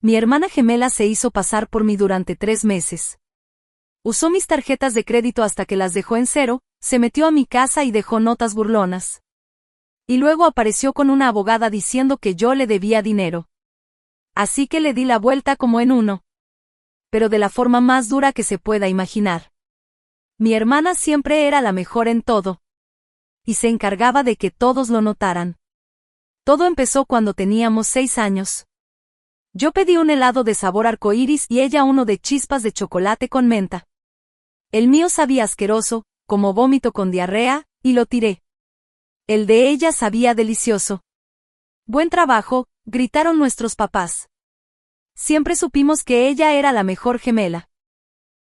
Mi hermana gemela se hizo pasar por mí durante 3 meses. Usó mis tarjetas de crédito hasta que las dejó en cero, se metió a mi casa y dejó notas burlonas. Y luego apareció con una abogada diciendo que yo le debía dinero. Así que le di la vuelta como en uno. Pero de la forma más dura que se pueda imaginar. Mi hermana siempre era la mejor en todo. Y se encargaba de que todos lo notaran. Todo empezó cuando teníamos 6 años. Yo pedí un helado de sabor arcoíris y ella uno de chispas de chocolate con menta. El mío sabía asqueroso, como vómito con diarrea, y lo tiré. El de ella sabía delicioso. Buen trabajo, gritaron nuestros papás. Siempre supimos que ella era la mejor gemela.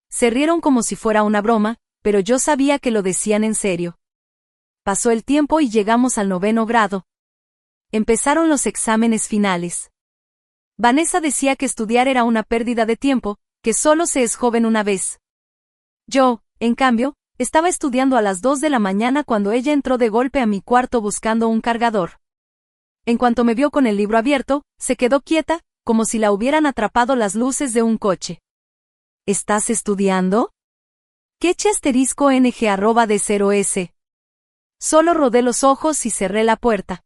Se rieron como si fuera una broma, pero yo sabía que lo decían en serio. Pasó el tiempo y llegamos al 9º grado. Empezaron los exámenes finales. Vanessa decía que estudiar era una pérdida de tiempo, que solo se es joven una vez. Yo, en cambio, estaba estudiando a las 2 de la mañana cuando ella entró de golpe a mi cuarto buscando un cargador. En cuanto me vio con el libro abierto, se quedó quieta, como si la hubieran atrapado las luces de un coche. ¿Estás estudiando? Queche asterisco ng@d0s. Solo rodé los ojos y cerré la puerta.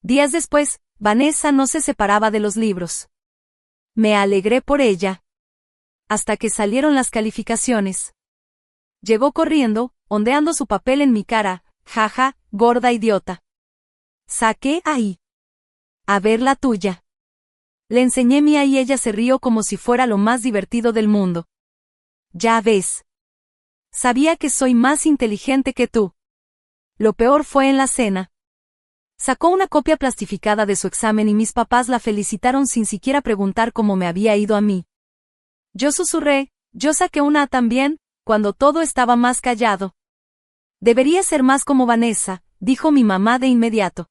Días después, Vanessa no se separaba de los libros. Me alegré por ella. Hasta que salieron las calificaciones. Llegó corriendo, ondeando su papel en mi cara, jaja, gorda idiota. Saqué ahí. A ver la tuya. Le enseñé mía y ella se rió como si fuera lo más divertido del mundo. Ya ves. Sabía que soy más inteligente que tú. Lo peor fue en la cena. Sacó una copia plastificada de su examen y mis papás la felicitaron sin siquiera preguntar cómo me había ido a mí. Yo susurré, yo saqué una A también, cuando todo estaba más callado. Debería ser más como Vanessa, dijo mi mamá de inmediato.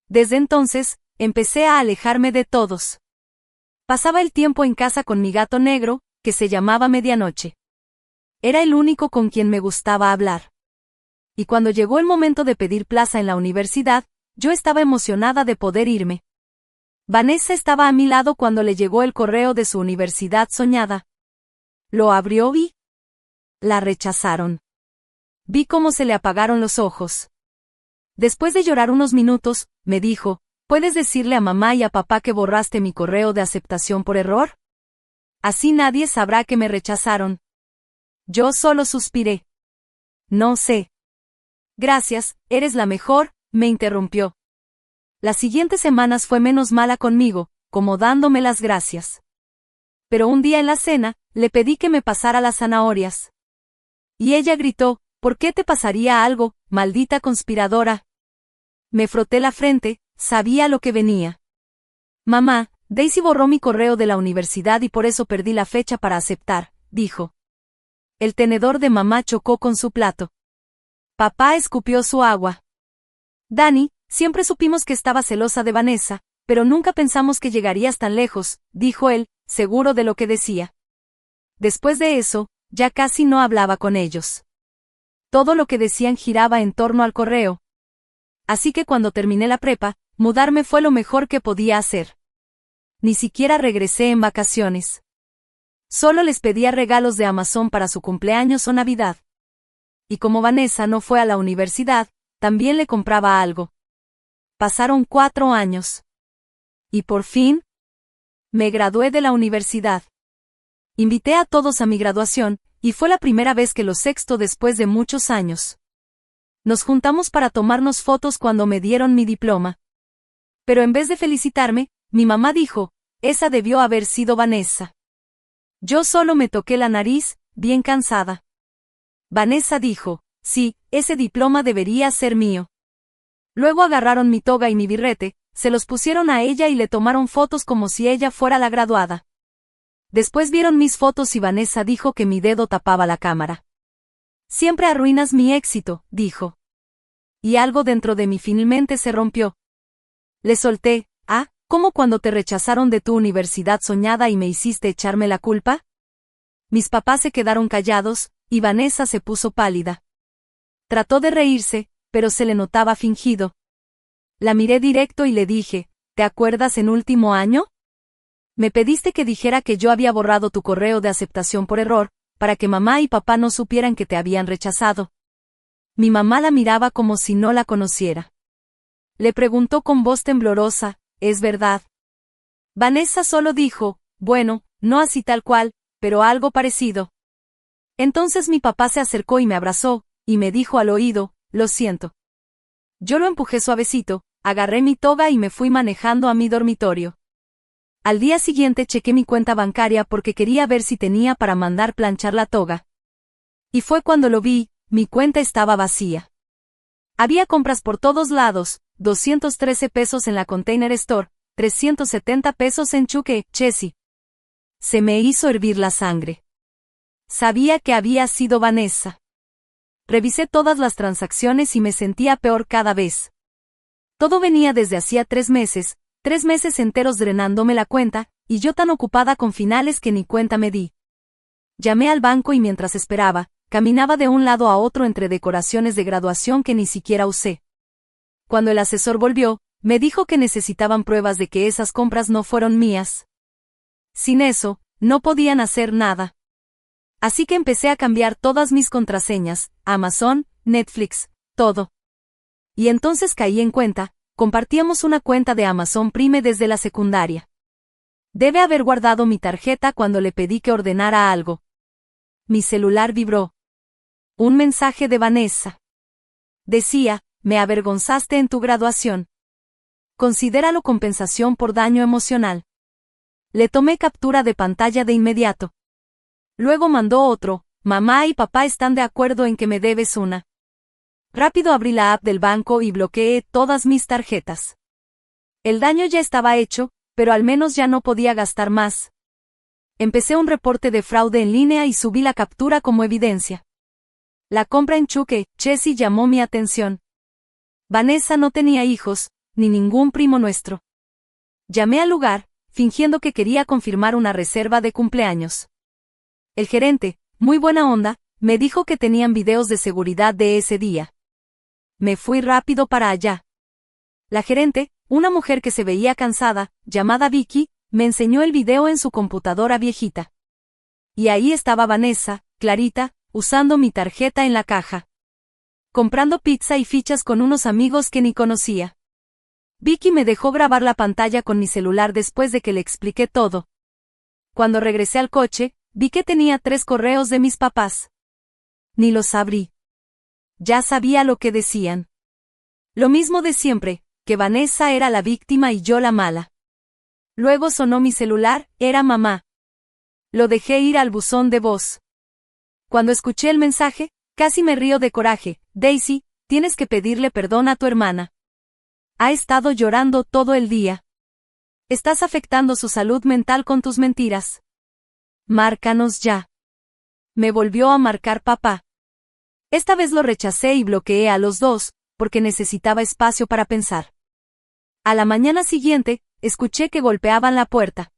Desde entonces, empecé a alejarme de todos. Pasaba el tiempo en casa con mi gato negro, que se llamaba Medianoche. Era el único con quien me gustaba hablar. Y cuando llegó el momento de pedir plaza en la universidad, yo estaba emocionada de poder irme. Vanessa estaba a mi lado cuando le llegó el correo de su universidad soñada. Lo abrió y la rechazaron. Vi cómo se le apagaron los ojos. Después de llorar unos minutos, me dijo, ¿puedes decirle a mamá y a papá que borraste mi correo de aceptación por error? Así nadie sabrá que me rechazaron. Yo solo suspiré. No sé. Gracias, eres la mejor, me interrumpió. Las siguientes semanas fue menos mala conmigo, como dándome las gracias. Pero un día en la cena, le pedí que me pasara las zanahorias. Y ella gritó, ¿por qué te pasaría algo, maldita conspiradora? Me froté la frente, sabía lo que venía. Mamá, Daisy borró mi correo de la universidad y por eso perdí la fecha para aceptar, dijo. El tenedor de mamá chocó con su plato. Papá escupió su agua. Dani, siempre supimos que estaba celosa de Vanessa, pero nunca pensamos que llegarías tan lejos, dijo él, seguro de lo que decía. Después de eso, ya casi no hablaba con ellos. Todo lo que decían giraba en torno al correo. Así que cuando terminé la prepa, mudarme fue lo mejor que podía hacer. Ni siquiera regresé en vacaciones. Solo les pedía regalos de Amazon para su cumpleaños o Navidad. Y como Vanessa no fue a la universidad, también le compraba algo. Pasaron 4 años. Y por fin, me gradué de la universidad. Invité a todos a mi graduación, y fue la primera vez que lo sexto después de muchos años. Nos juntamos para tomarnos fotos cuando me dieron mi diploma. Pero en vez de felicitarme, mi mamá dijo, esa debió haber sido Vanessa. Yo solo me toqué la nariz, bien cansada. Vanessa dijo, sí, ese diploma debería ser mío. Luego agarraron mi toga y mi birrete, se los pusieron a ella y le tomaron fotos como si ella fuera la graduada. Después vieron mis fotos y Vanessa dijo que mi dedo tapaba la cámara. Siempre arruinas mi éxito, dijo. Y algo dentro de mí finalmente se rompió. Le solté, ¿cómo cuando te rechazaron de tu universidad soñada y me hiciste echarme la culpa? Mis papás se quedaron callados, y Vanessa se puso pálida. Trató de reírse, pero se le notaba fingido. La miré directo y le dije, ¿te acuerdas en último año? Me pediste que dijera que yo había borrado tu correo de aceptación por error, para que mamá y papá no supieran que te habían rechazado. Mi mamá la miraba como si no la conociera. Le preguntó con voz temblorosa, ¿es verdad? Vanessa solo dijo, bueno, no así tal cual, pero algo parecido. Entonces mi papá se acercó y me abrazó, y me dijo al oído, lo siento. Yo lo empujé suavecito, agarré mi toga y me fui manejando a mi dormitorio. Al día siguiente chequé mi cuenta bancaria porque quería ver si tenía para mandar planchar la toga. Y fue cuando lo vi, mi cuenta estaba vacía. Había compras por todos lados, 213 pesos en la Container Store, 370 pesos en Chuck E. Cheese. Se me hizo hervir la sangre. Sabía que había sido Vanessa. Revisé todas las transacciones y me sentía peor cada vez. Todo venía desde hacía 3 meses enteros drenándome la cuenta, y yo tan ocupada con finales que ni cuenta me di. Llamé al banco y mientras esperaba, caminaba de un lado a otro entre decoraciones de graduación que ni siquiera usé. Cuando el asesor volvió, me dijo que necesitaban pruebas de que esas compras no fueron mías. Sin eso, no podían hacer nada. Así que empecé a cambiar todas mis contraseñas, Amazon, Netflix, todo. Y entonces caí en cuenta, compartíamos una cuenta de Amazon Prime desde la secundaria. Debe haber guardado mi tarjeta cuando le pedí que ordenara algo. Mi celular vibró. Un mensaje de Vanessa. Decía, me avergonzaste en tu graduación. Considéralo compensación por daño emocional. Le tomé captura de pantalla de inmediato. Luego mandó otro, mamá y papá están de acuerdo en que me debes una. Rápido abrí la app del banco y bloqueé todas mis tarjetas. El daño ya estaba hecho, pero al menos ya no podía gastar más. Empecé un reporte de fraude en línea y subí la captura como evidencia. La compra en Chuck E. Cheese llamó mi atención. Vanessa no tenía hijos, ni ningún primo nuestro. Llamé al lugar, fingiendo que quería confirmar una reserva de cumpleaños. El gerente, muy buena onda, me dijo que tenían videos de seguridad de ese día. Me fui rápido para allá. La gerente, una mujer que se veía cansada, llamada Vicky, me enseñó el video en su computadora viejita. Y ahí estaba Vanessa, clarita, usando mi tarjeta en la caja. Comprando pizza y fichas con unos amigos que ni conocía. Vicky me dejó grabar la pantalla con mi celular después de que le expliqué todo. Cuando regresé al coche, vi que tenía 3 correos de mis papás. Ni los abrí. Ya sabía lo que decían. Lo mismo de siempre, que Vanessa era la víctima y yo la mala. Luego sonó mi celular, era mamá. Lo dejé ir al buzón de voz. Cuando escuché el mensaje, casi me río de coraje. Daisy, tienes que pedirle perdón a tu hermana. Ha estado llorando todo el día. Estás afectando su salud mental con tus mentiras. Márcanos ya. Me volvió a marcar papá. Esta vez lo rechacé y bloqueé a los dos, porque necesitaba espacio para pensar. A la mañana siguiente, escuché que golpeaban la puerta.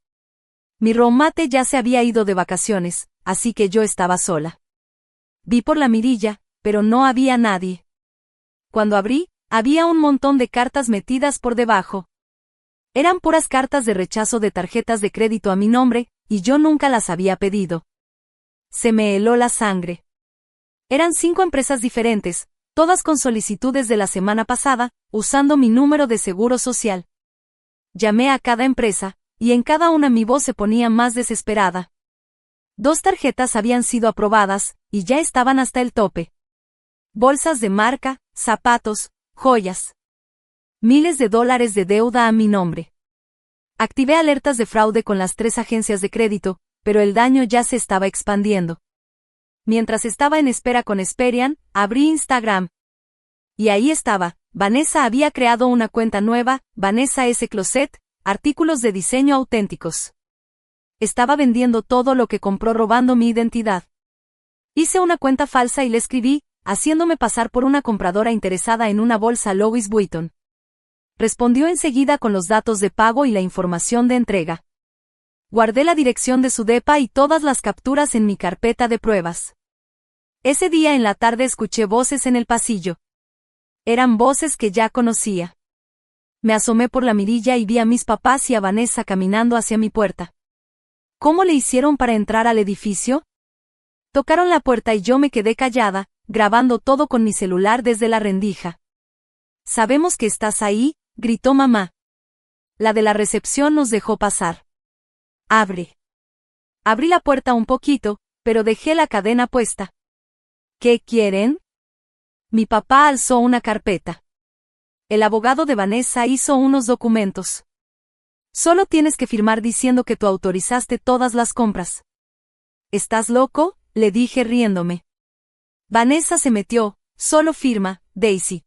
Mi roommate ya se había ido de vacaciones, así que yo estaba sola. Vi por la mirilla, pero no había nadie. Cuando abrí, había un montón de cartas metidas por debajo. Eran puras cartas de rechazo de tarjetas de crédito a mi nombre, y yo nunca las había pedido. Se me heló la sangre. Eran 5 empresas diferentes, todas con solicitudes de la semana pasada, usando mi número de seguro social. Llamé a cada empresa, y en cada una mi voz se ponía más desesperada. 2 tarjetas habían sido aprobadas, y ya estaban hasta el tope. Bolsas de marca, zapatos, joyas. Miles de dólares de deuda a mi nombre. Activé alertas de fraude con las 3 agencias de crédito, pero el daño ya se estaba expandiendo. Mientras estaba en espera con Experian, abrí Instagram. Y ahí estaba, Vanessa había creado una cuenta nueva, Vanessa S. Closet, artículos de diseño auténticos. Estaba vendiendo todo lo que compró robando mi identidad. Hice una cuenta falsa y le escribí, haciéndome pasar por una compradora interesada en una bolsa Louis Vuitton. Respondió enseguida con los datos de pago y la información de entrega. Guardé la dirección de su depa y todas las capturas en mi carpeta de pruebas. Ese día en la tarde escuché voces en el pasillo. Eran voces que ya conocía. Me asomé por la mirilla y vi a mis papás y a Vanessa caminando hacia mi puerta. ¿Cómo le hicieron para entrar al edificio? Tocaron la puerta y yo me quedé callada, grabando todo con mi celular desde la rendija. Sabemos que estás ahí, gritó mamá. La de la recepción nos dejó pasar. Abre. Abrí la puerta un poquito, pero dejé la cadena puesta. ¿Qué quieren? Mi papá alzó una carpeta. El abogado de Vanessa hizo unos documentos. Solo tienes que firmar diciendo que tú autorizaste todas las compras. ¿Estás loco?, le dije riéndome. Vanessa se metió. Solo firma, Daisy.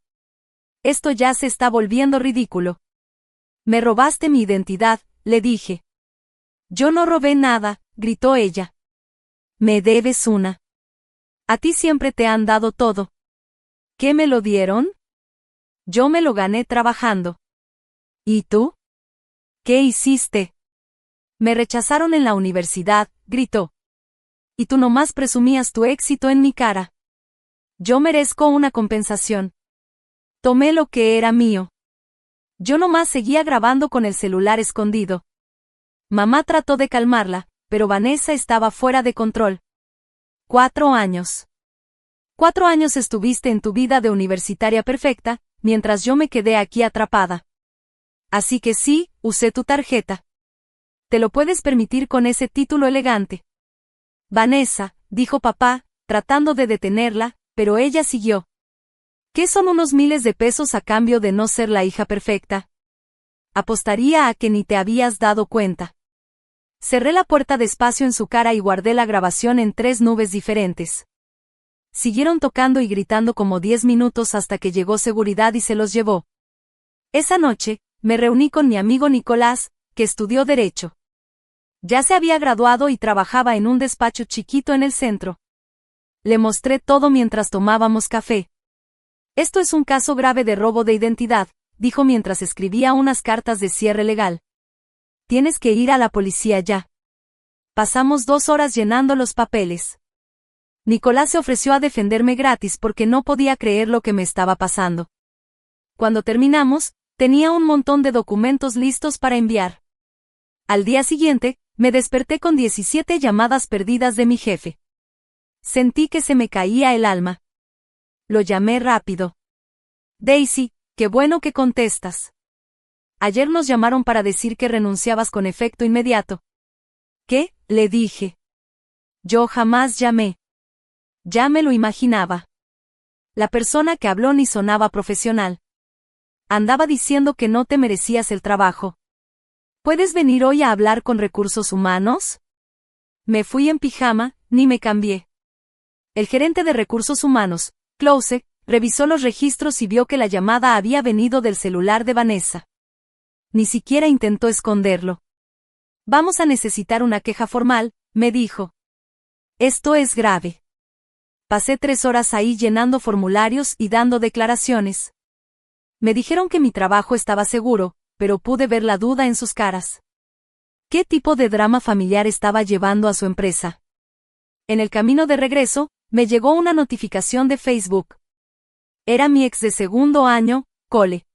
Esto ya se está volviendo ridículo. Me robaste mi identidad, le dije. Yo no robé nada, gritó ella. Me debes una. A ti siempre te han dado todo. ¿Qué me lo dieron? Yo me lo gané trabajando. ¿Y tú? ¿Qué hiciste? Me rechazaron en la universidad, gritó. Y tú nomás presumías tu éxito en mi cara. Yo merezco una compensación. Tomé lo que era mío. Yo nomás seguía grabando con el celular escondido. Mamá trató de calmarla, pero Vanessa estaba fuera de control. 4 años. 4 años estuviste en tu vida de universitaria perfecta, mientras yo me quedé aquí atrapada. Así que sí, usé tu tarjeta. Te lo puedes permitir con ese título elegante. Vanessa, dijo papá, tratando de detenerla, pero ella siguió. ¿Qué son unos miles de pesos a cambio de no ser la hija perfecta? Apostaría a que ni te habías dado cuenta. Cerré la puerta despacio en su cara y guardé la grabación en 3 nubes diferentes. Siguieron tocando y gritando como 10 minutos hasta que llegó seguridad y se los llevó. Esa noche, me reuní con mi amigo Nicolás, que estudió Derecho. Ya se había graduado y trabajaba en un despacho chiquito en el centro. Le mostré todo mientras tomábamos café. Esto es un caso grave de robo de identidad, dijo mientras escribía unas cartas de cierre legal. Tienes que ir a la policía ya. Pasamos 2 horas llenando los papeles. Nicolás se ofreció a defenderme gratis porque no podía creer lo que me estaba pasando. Cuando terminamos, tenía un montón de documentos listos para enviar. Al día siguiente, me desperté con 17 llamadas perdidas de mi jefe. Sentí que se me caía el alma. Lo llamé rápido. Daisy, qué bueno que contestas. Ayer nos llamaron para decir que renunciabas con efecto inmediato. ¿Qué?, le dije. Yo jamás llamé. Ya me lo imaginaba. La persona que habló ni sonaba profesional. Andaba diciendo que no te merecías el trabajo. ¿Puedes venir hoy a hablar con recursos humanos? Me fui en pijama, ni me cambié. El gerente de recursos humanos, Close, revisó los registros y vio que la llamada había venido del celular de Vanessa. Ni siquiera intentó esconderlo. Vamos a necesitar una queja formal, me dijo. Esto es grave. Pasé 3 horas ahí llenando formularios y dando declaraciones. Me dijeron que mi trabajo estaba seguro, pero pude ver la duda en sus caras. ¿Qué tipo de drama familiar estaba llevando a su empresa? En el camino de regreso, me llegó una notificación de Facebook. Era mi ex de segundo año, Cole.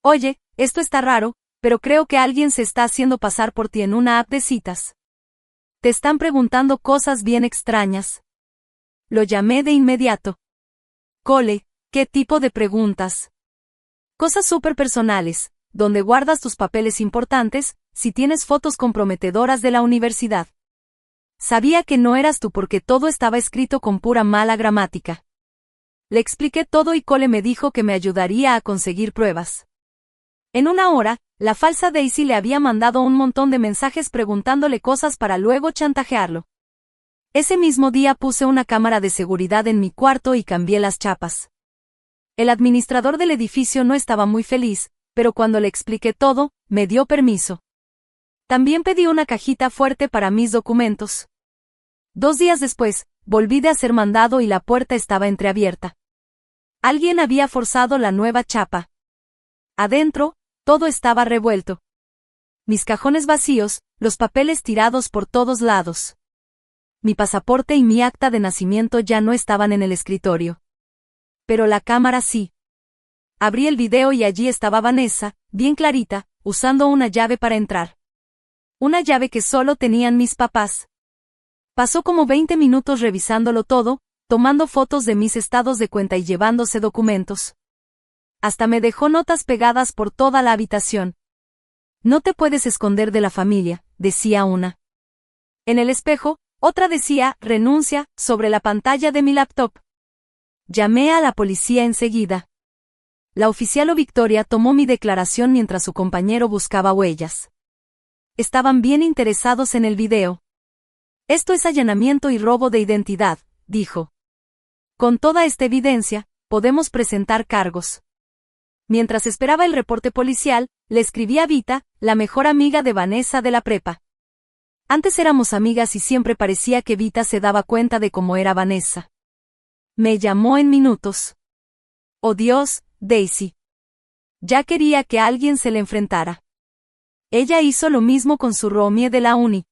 Oye, esto está raro, pero creo que alguien se está haciendo pasar por ti en una app de citas. Te están preguntando cosas bien extrañas. Lo llamé de inmediato. Cole, ¿qué tipo de preguntas? Cosas súper personales, donde guardas tus papeles importantes, si tienes fotos comprometedoras de la universidad. Sabía que no eras tú porque todo estaba escrito con pura mala gramática. Le expliqué todo y Cole me dijo que me ayudaría a conseguir pruebas. En 1 hora, la falsa Daisy le había mandado un montón de mensajes preguntándole cosas para luego chantajearlo. Ese mismo día puse una cámara de seguridad en mi cuarto y cambié las chapas. El administrador del edificio no estaba muy feliz, pero cuando le expliqué todo, me dio permiso. También pedí una cajita fuerte para mis documentos. 2 días después, volví de hacer mandado y la puerta estaba entreabierta. Alguien había forzado la nueva chapa. Adentro, todo estaba revuelto. Mis cajones vacíos, los papeles tirados por todos lados. Mi pasaporte y mi acta de nacimiento ya no estaban en el escritorio. Pero la cámara sí. Abrí el video y allí estaba Vanessa, bien clarita, usando una llave para entrar. Una llave que solo tenían mis papás. Pasó como 20 minutos revisándolo todo, tomando fotos de mis estados de cuenta y llevándose documentos. Hasta me dejó notas pegadas por toda la habitación. No te puedes esconder de la familia, decía una. En el espejo, otra decía, renuncia, sobre la pantalla de mi laptop. Llamé a la policía enseguida. La oficial Victoria tomó mi declaración mientras su compañero buscaba huellas. Estaban bien interesados en el video. Esto es allanamiento y robo de identidad, dijo. Con toda esta evidencia, podemos presentar cargos. Mientras esperaba el reporte policial, le escribí a Vita, la mejor amiga de Vanessa de la prepa. Antes éramos amigas y siempre parecía que Vita se daba cuenta de cómo era Vanessa. Me llamó en minutos. Oh Dios, Daisy. Ya quería que alguien se le enfrentara. Ella hizo lo mismo con su roomie de la uni.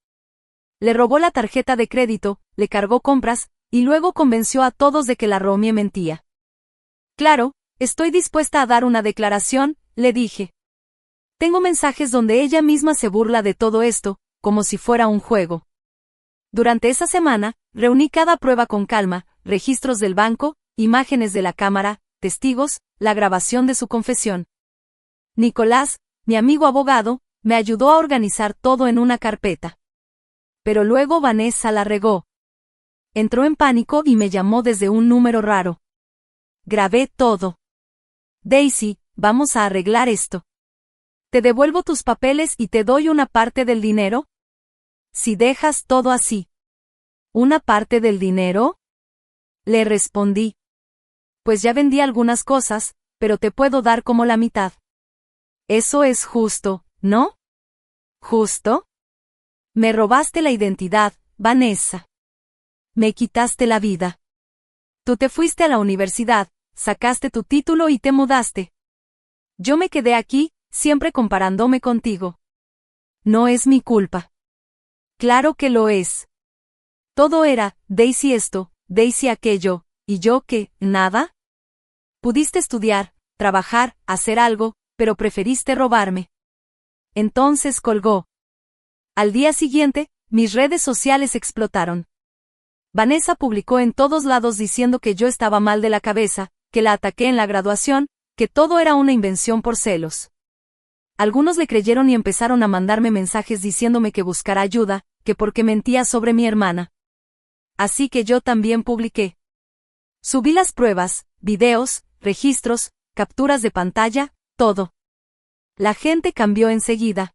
Le robó la tarjeta de crédito, le cargó compras, y luego convenció a todos de que la roomie mentía. Claro, estoy dispuesta a dar una declaración, le dije. Tengo mensajes donde ella misma se burla de todo esto, como si fuera un juego. Durante esa semana, reuní cada prueba con calma, registros del banco, imágenes de la cámara, testigos, la grabación de su confesión. Nicolás, mi amigo abogado, me ayudó a organizar todo en una carpeta. Pero luego Vanessa la regó. Entró en pánico y me llamó desde un número raro. Grabé todo. Daisy, vamos a arreglar esto. ¿Te devuelvo tus papeles y te doy una parte del dinero? Si dejas todo así. ¿Una parte del dinero? Le respondí. Pues ya vendí algunas cosas, pero te puedo dar como la mitad. Eso es justo, ¿no? ¿Justo? Me robaste la identidad, Vanessa. Me quitaste la vida. Tú te fuiste a la universidad, sacaste tu título y te mudaste. Yo me quedé aquí, siempre comparándome contigo. No es mi culpa. Claro que lo es. Todo era, Daisy esto, Daisy aquello, ¿y yo qué, nada? Pudiste estudiar, trabajar, hacer algo, pero preferiste robarme. Entonces colgó. Al día siguiente, mis redes sociales explotaron. Vanessa publicó en todos lados diciendo que yo estaba mal de la cabeza, que la ataqué en la graduación, que todo era una invención por celos. Algunos le creyeron y empezaron a mandarme mensajes diciéndome que buscara ayuda, que porque mentía sobre mi hermana. Así que yo también publiqué. Subí las pruebas, videos, registros, capturas de pantalla, todo. La gente cambió enseguida.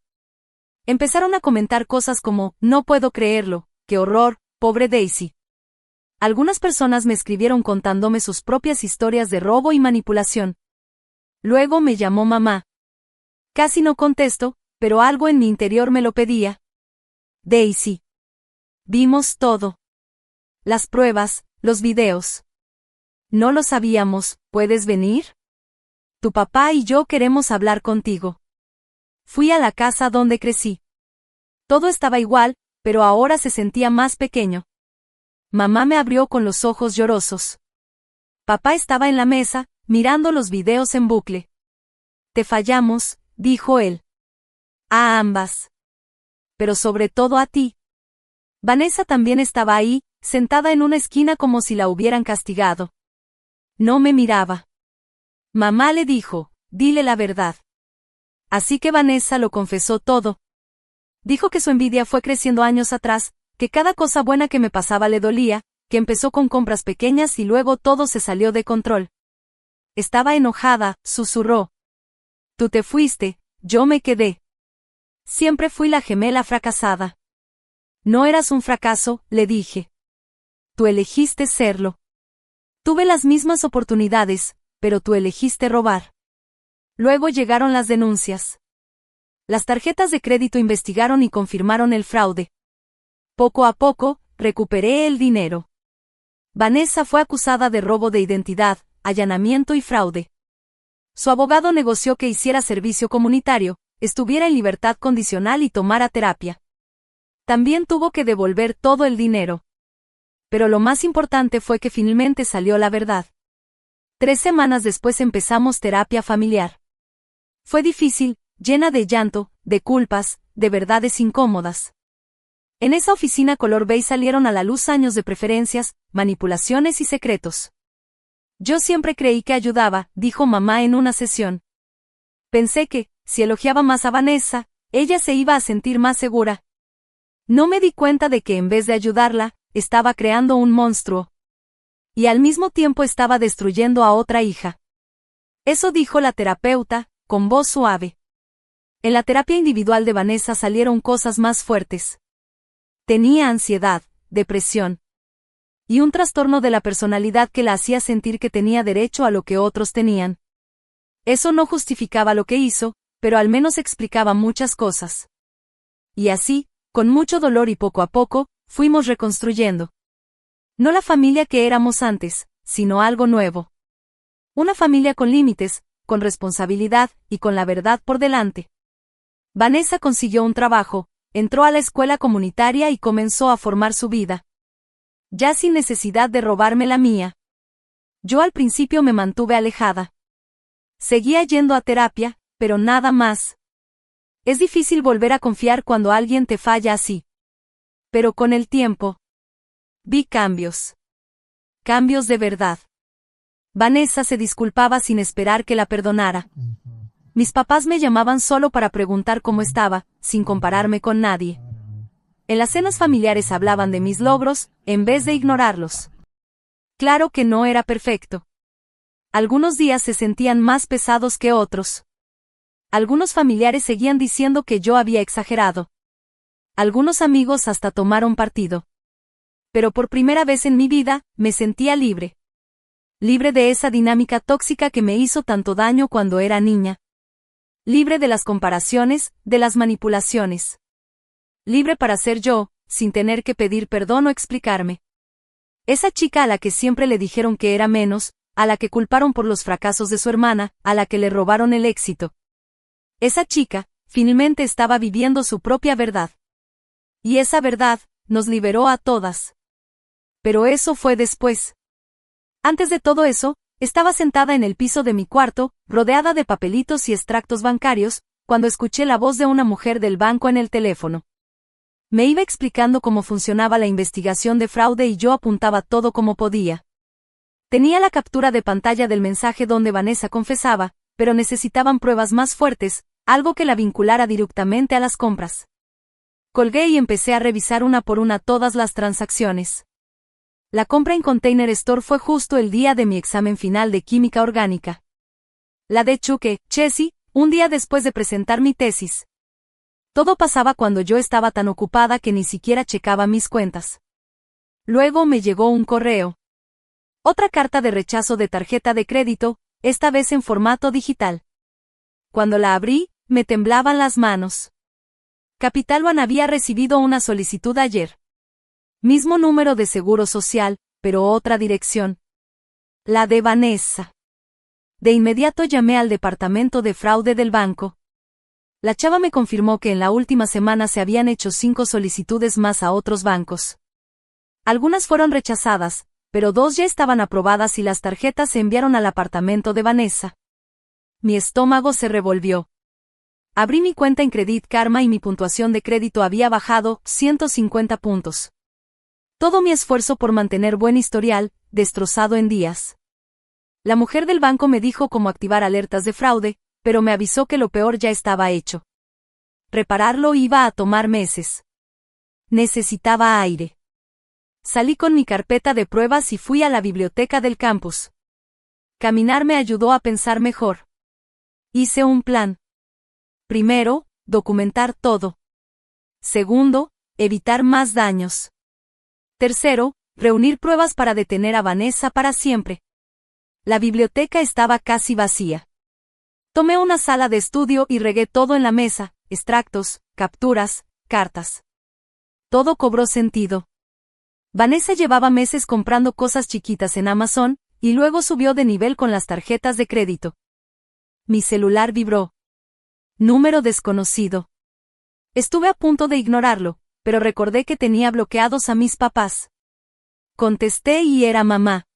Empezaron a comentar cosas como, no puedo creerlo, qué horror, pobre Daisy. Algunas personas me escribieron contándome sus propias historias de robo y manipulación. Luego me llamó mamá. Casi no contesto, pero algo en mi interior me lo pedía. Daisy. Vimos todo. Las pruebas, los videos. No lo sabíamos, ¿puedes venir? Tu papá y yo queremos hablar contigo. Fui a la casa donde crecí. Todo estaba igual, pero ahora se sentía más pequeño. Mamá me abrió con los ojos llorosos. Papá estaba en la mesa, mirando los videos en bucle. Te fallamos, dijo él. A ambas. Pero sobre todo a ti. Vanessa también estaba ahí, sentada en una esquina como si la hubieran castigado. No me miraba. Mamá le dijo, dile la verdad. Así que Vanessa lo confesó todo. Dijo que su envidia fue creciendo años atrás, que cada cosa buena que me pasaba le dolía, que empezó con compras pequeñas y luego todo se salió de control. Estaba enojada, susurró. Tú te fuiste, yo me quedé. Siempre fui la gemela fracasada. No eras un fracaso, le dije. Tú elegiste serlo. Tuve las mismas oportunidades, pero tú elegiste robar. Luego llegaron las denuncias. Las tarjetas de crédito investigaron y confirmaron el fraude. Poco a poco, recuperé el dinero. Vanessa fue acusada de robo de identidad, allanamiento y fraude. Su abogado negoció que hiciera servicio comunitario, estuviera en libertad condicional y tomara terapia. También tuvo que devolver todo el dinero. Pero lo más importante fue que finalmente salió la verdad. 3 semanas después empezamos terapia familiar. Fue difícil, llena de llanto, de culpas, de verdades incómodas. En esa oficina color beige salieron a la luz años de preferencias, manipulaciones y secretos. Yo siempre creí que ayudaba, dijo mamá en una sesión. Pensé que, si elogiaba más a Vanessa, ella se iba a sentir más segura. No me di cuenta de que en vez de ayudarla, estaba creando un monstruo. Y al mismo tiempo estaba destruyendo a otra hija. Eso dijo la terapeuta, con voz suave. En la terapia individual de Vanessa salieron cosas más fuertes. Tenía ansiedad, depresión y un trastorno de la personalidad que la hacía sentir que tenía derecho a lo que otros tenían. Eso no justificaba lo que hizo, pero al menos explicaba muchas cosas. Y así, con mucho dolor y poco a poco, fuimos reconstruyendo. No la familia que éramos antes, sino algo nuevo. Una familia con límites, con responsabilidad y con la verdad por delante. Vanessa consiguió un trabajo, entró a la escuela comunitaria y comenzó a formar su vida. Ya sin necesidad de robarme la mía. Yo al principio me mantuve alejada. Seguía yendo a terapia, pero nada más. Es difícil volver a confiar cuando alguien te falla así. Pero con el tiempo, vi cambios. Cambios de verdad. Vanessa se disculpaba sin esperar que la perdonara. Mis papás me llamaban solo para preguntar cómo estaba, sin compararme con nadie. En las cenas familiares hablaban de mis logros, en vez de ignorarlos. Claro que no era perfecto. Algunos días se sentían más pesados que otros. Algunos familiares seguían diciendo que yo había exagerado. Algunos amigos hasta tomaron partido. Pero por primera vez en mi vida, me sentía libre. Libre de esa dinámica tóxica que me hizo tanto daño cuando era niña. Libre de las comparaciones, de las manipulaciones. Libre para ser yo, sin tener que pedir perdón o explicarme. Esa chica a la que siempre le dijeron que era menos, a la que culparon por los fracasos de su hermana, a la que le robaron el éxito. Esa chica, finalmente estaba viviendo su propia verdad. Y esa verdad, nos liberó a todas. Pero eso fue después. Antes de todo eso, estaba sentada en el piso de mi cuarto, rodeada de papelitos y extractos bancarios, cuando escuché la voz de una mujer del banco en el teléfono. Me iba explicando cómo funcionaba la investigación de fraude y yo apuntaba todo como podía. Tenía la captura de pantalla del mensaje donde Vanessa confesaba, pero necesitaban pruebas más fuertes, algo que la vinculara directamente a las compras. Colgué y empecé a revisar una por una todas las transacciones. La compra en Container Store fue justo el día de mi examen final de química orgánica. La de Chuque, Chessy, un día después de presentar mi tesis. Todo pasaba cuando yo estaba tan ocupada que ni siquiera checaba mis cuentas. Luego me llegó un correo. Otra carta de rechazo de tarjeta de crédito, esta vez en formato digital. Cuando la abrí, me temblaban las manos. Capital One había recibido una solicitud ayer. Mismo número de seguro social, pero otra dirección. La de Vanessa. De inmediato llamé al departamento de fraude del banco. La chava me confirmó que en la última semana se habían hecho 5 solicitudes más a otros bancos. Algunas fueron rechazadas, pero 2 ya estaban aprobadas y las tarjetas se enviaron al apartamento de Vanessa. Mi estómago se revolvió. Abrí mi cuenta en Credit Karma y mi puntuación de crédito había bajado 150 puntos. Todo mi esfuerzo por mantener buen historial, destrozado en días. La mujer del banco me dijo cómo activar alertas de fraude, pero me avisó que lo peor ya estaba hecho. Repararlo iba a tomar meses. Necesitaba aire. Salí con mi carpeta de pruebas y fui a la biblioteca del campus. Caminar me ayudó a pensar mejor. Hice un plan. Primero, documentar todo. Segundo, evitar más daños. Tercero, reunir pruebas para detener a Vanessa para siempre. La biblioteca estaba casi vacía. Tomé una sala de estudio y regué todo en la mesa, extractos, capturas, cartas. Todo cobró sentido. Vanessa llevaba meses comprando cosas chiquitas en Amazon, y luego subió de nivel con las tarjetas de crédito. Mi celular vibró. Número desconocido. Estuve a punto de ignorarlo, pero recordé que tenía bloqueados a mis papás. Contesté y era mamá.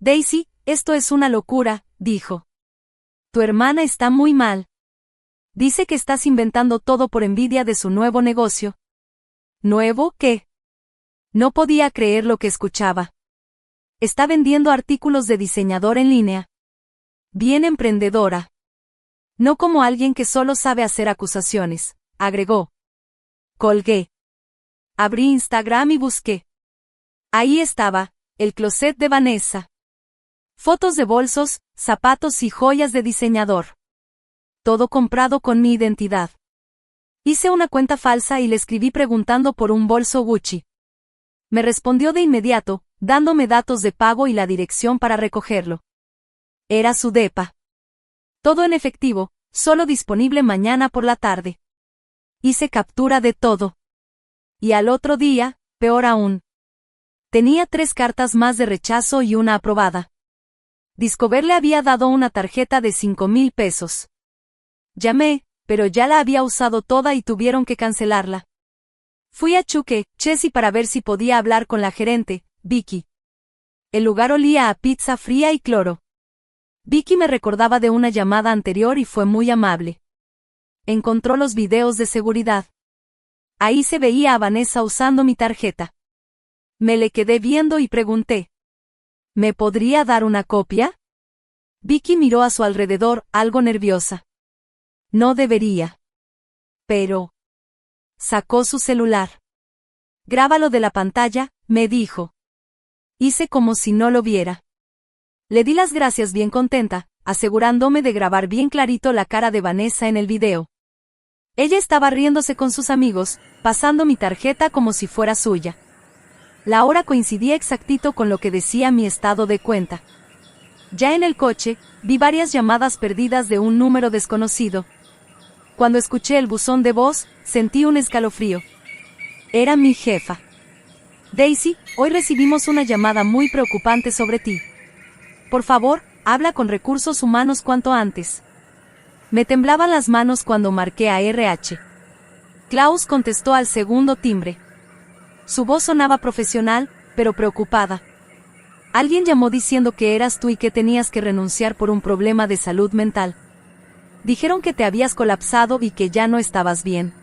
Daisy, esto es una locura, dijo. Tu hermana está muy mal. Dice que estás inventando todo por envidia de su nuevo negocio. ¿Nuevo qué? No podía creer lo que escuchaba. Está vendiendo artículos de diseñador en línea. Bien emprendedora. No como alguien que solo sabe hacer acusaciones, agregó. Colgué. Abrí Instagram y busqué. Ahí estaba, el closet de Vanessa. Fotos de bolsos, zapatos y joyas de diseñador. Todo comprado con mi identidad. Hice una cuenta falsa y le escribí preguntando por un bolso Gucci. Me respondió de inmediato, dándome datos de pago y la dirección para recogerlo. Era su depa. Todo en efectivo, solo disponible mañana por la tarde. Hice captura de todo. Y al otro día, peor aún. Tenía 3 cartas más de rechazo y una aprobada. Discover le había dado una tarjeta de 5,000 pesos. Llamé, pero ya la había usado toda y tuvieron que cancelarla. Fui a Chuque, Chessy para ver si podía hablar con la gerente, Vicky. El lugar olía a pizza fría y cloro. Vicky me recordaba de una llamada anterior y fue muy amable. Encontró los videos de seguridad. Ahí se veía a Vanessa usando mi tarjeta. Me le quedé viendo y pregunté. ¿Me podría dar una copia? Vicky miró a su alrededor, algo nerviosa. No debería. Pero... Sacó su celular. Grábalo de la pantalla, me dijo. Hice como si no lo viera. Le di las gracias bien contenta, asegurándome de grabar bien clarito la cara de Vanessa en el video. Ella estaba riéndose con sus amigos, pasando mi tarjeta como si fuera suya. La hora coincidía exactito con lo que decía mi estado de cuenta. Ya en el coche, vi varias llamadas perdidas de un número desconocido. Cuando escuché el buzón de voz, sentí un escalofrío. Era mi jefa. Daisy, hoy recibimos una llamada muy preocupante sobre ti. Por favor, habla con recursos humanos cuanto antes. Me temblaban las manos cuando marqué a RH. Klaus contestó al segundo timbre. Su voz sonaba profesional, pero preocupada. Alguien llamó diciendo que eras tú y que tenías que renunciar por un problema de salud mental. Dijeron que te habías colapsado y que ya no estabas bien.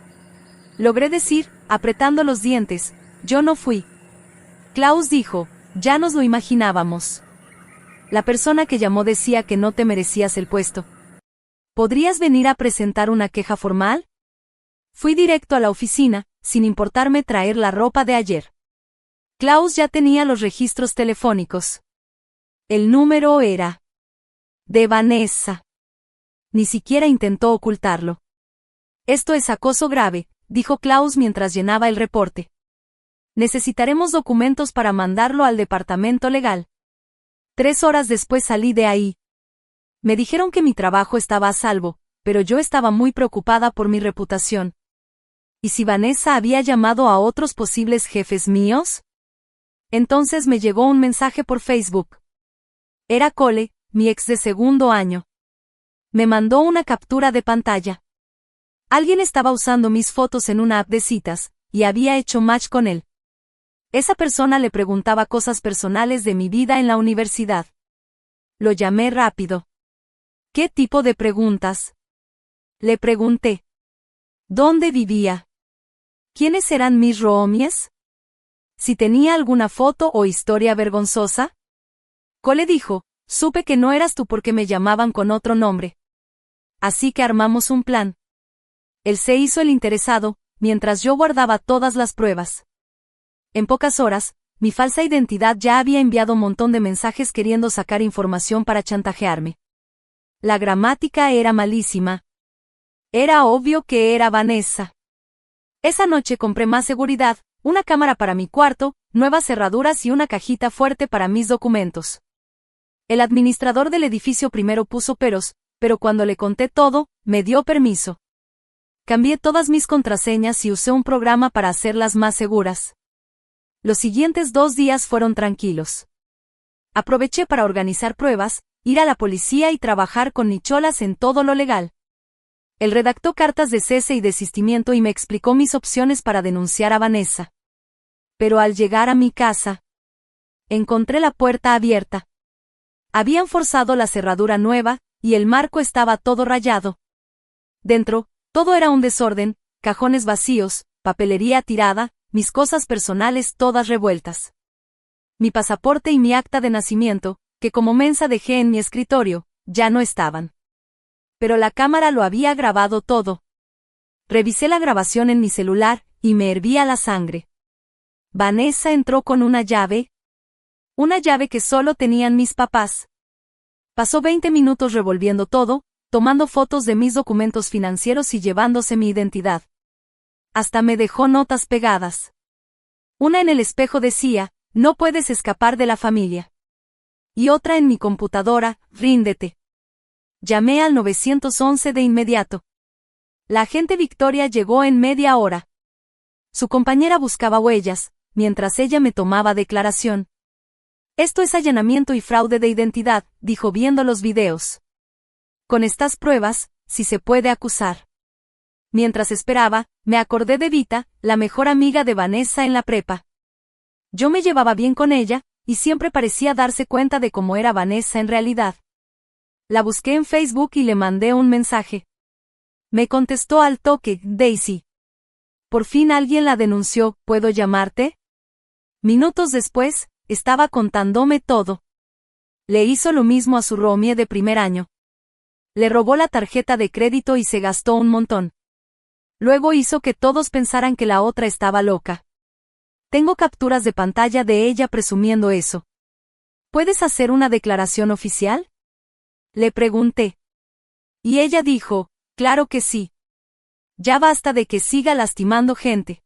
Logré decir, apretando los dientes, yo no fui. Klaus dijo, ya nos lo imaginábamos. La persona que llamó decía que no te merecías el puesto. ¿Podrías venir a presentar una queja formal? Fui directo a la oficina, sin importarme traer la ropa de ayer. Klaus ya tenía los registros telefónicos. El número era de Vanessa. Ni siquiera intentó ocultarlo. Esto es acoso grave, dijo Klaus mientras llenaba el reporte. Necesitaremos documentos para mandarlo al departamento legal. 3 horas después salí de ahí. Me dijeron que mi trabajo estaba a salvo, pero yo estaba muy preocupada por mi reputación. ¿Y si Vanessa había llamado a otros posibles jefes míos? Entonces me llegó un mensaje por Facebook. Era Cole, mi ex de segundo año. Me mandó una captura de pantalla. Alguien estaba usando mis fotos en una app de citas, y había hecho match con él. Esa persona le preguntaba cosas personales de mi vida en la universidad. Lo llamé rápido. ¿Qué tipo de preguntas? Le pregunté. ¿Dónde vivía? ¿Quiénes eran mis roomies? ¿Si tenía alguna foto o historia vergonzosa? Cole dijo, supe que no eras tú porque me llamaban con otro nombre. Así que armamos un plan. Él se hizo el interesado, mientras yo guardaba todas las pruebas. En pocas horas, mi falsa identidad ya había enviado un montón de mensajes queriendo sacar información para chantajearme. La gramática era malísima. Era obvio que era Vanessa. Esa noche compré más seguridad, una cámara para mi cuarto, nuevas cerraduras y una cajita fuerte para mis documentos. El administrador del edificio primero puso peros, pero cuando le conté todo, me dio permiso. Cambié todas mis contraseñas y usé un programa para hacerlas más seguras. Los siguientes 2 días fueron tranquilos. Aproveché para organizar pruebas, ir a la policía y trabajar con nicholas en todo lo legal. Él redactó cartas de cese y desistimiento y me explicó mis opciones para denunciar a Vanessa. Pero al llegar a mi casa, encontré la puerta abierta. Habían forzado la cerradura nueva, y el marco estaba todo rayado. Dentro, todo era un desorden, cajones vacíos, papelería tirada, mis cosas personales todas revueltas. Mi pasaporte y mi acta de nacimiento, que como mensa dejé en mi escritorio, ya no estaban. Pero la cámara lo había grabado todo. Revisé la grabación en mi celular, y me hervía la sangre. Vanessa entró con una llave que solo tenían mis papás. Pasó 20 minutos revolviendo todo, tomando fotos de mis documentos financieros y llevándose mi identidad. Hasta me dejó notas pegadas. Una en el espejo decía, no puedes escapar de la familia. Y otra en mi computadora, ríndete. Llamé al 911 de inmediato. La agente Victoria llegó en media hora. Su compañera buscaba huellas, mientras ella me tomaba declaración. Esto es allanamiento y fraude de identidad, dijo viendo los videos. Con estas pruebas, sí se puede acusar. Mientras esperaba, me acordé de Vita, la mejor amiga de Vanessa en la prepa. Yo me llevaba bien con ella, y siempre parecía darse cuenta de cómo era Vanessa en realidad. La busqué en Facebook y le mandé un mensaje. Me contestó al toque, Daisy. Por fin alguien la denunció, ¿puedo llamarte? Minutos después, estaba contándome todo. Le hizo lo mismo a su roomie de primer año. Le robó la tarjeta de crédito y se gastó un montón. Luego hizo que todos pensaran que la otra estaba loca. Tengo capturas de pantalla de ella presumiendo eso. ¿Puedes hacer una declaración oficial? Le pregunté. Y ella dijo, claro que sí. Ya basta de que siga lastimando gente.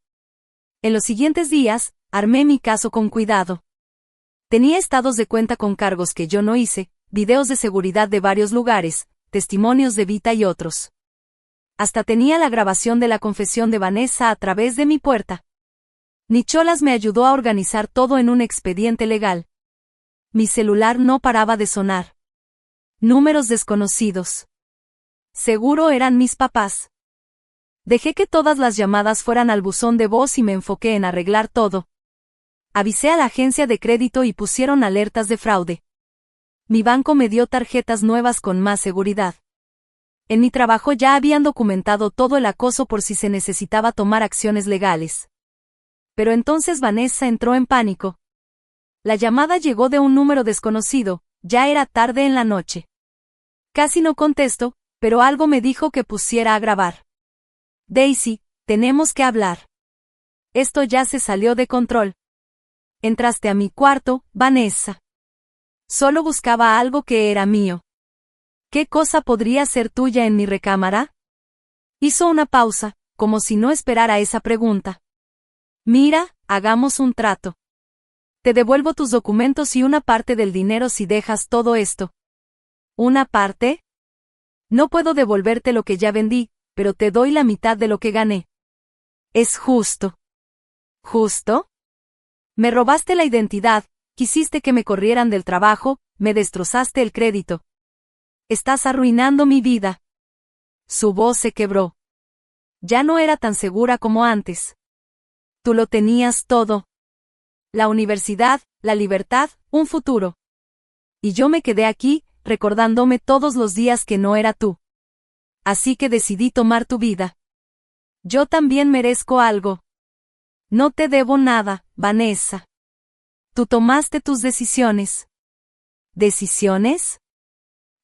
En los siguientes días, armé mi caso con cuidado. Tenía estados de cuenta con cargos que yo no hice, videos de seguridad de varios lugares, testimonios de Vita y otros. Hasta tenía la grabación de la confesión de Vanessa a través de mi puerta. Nicholas me ayudó a organizar todo en un expediente legal. Mi celular no paraba de sonar. Números desconocidos. Seguro eran mis papás. Dejé que todas las llamadas fueran al buzón de voz y me enfoqué en arreglar todo. Avisé a la agencia de crédito y pusieron alertas de fraude. Mi banco me dio tarjetas nuevas con más seguridad. En mi trabajo ya habían documentado todo el acoso por si se necesitaba tomar acciones legales. Pero entonces Vanessa entró en pánico. La llamada llegó de un número desconocido, ya era tarde en la noche. Casi no contesto, pero algo me dijo que pusiera a grabar. Daisy, tenemos que hablar. Esto ya se salió de control. Entraste a mi cuarto, Vanessa. Solo buscaba algo que era mío. ¿Qué cosa podría ser tuya en mi recámara? Hizo una pausa, como si no esperara esa pregunta. Mira, hagamos un trato. Te devuelvo tus documentos y una parte del dinero si dejas todo esto. ¿Una parte? No puedo devolverte lo que ya vendí, pero te doy la mitad de lo que gané. Es justo. ¿Justo? Me robaste la identidad, quisiste que me corrieran del trabajo, me destrozaste el crédito. Estás arruinando mi vida. Su voz se quebró. Ya no era tan segura como antes. Tú lo tenías todo. La universidad, la libertad, un futuro. Y yo me quedé aquí, recordándome todos los días que no era tú. Así que decidí tomar tu vida. Yo también merezco algo. No te debo nada, Vanessa. Tú tomaste tus decisiones. ¿Decisiones?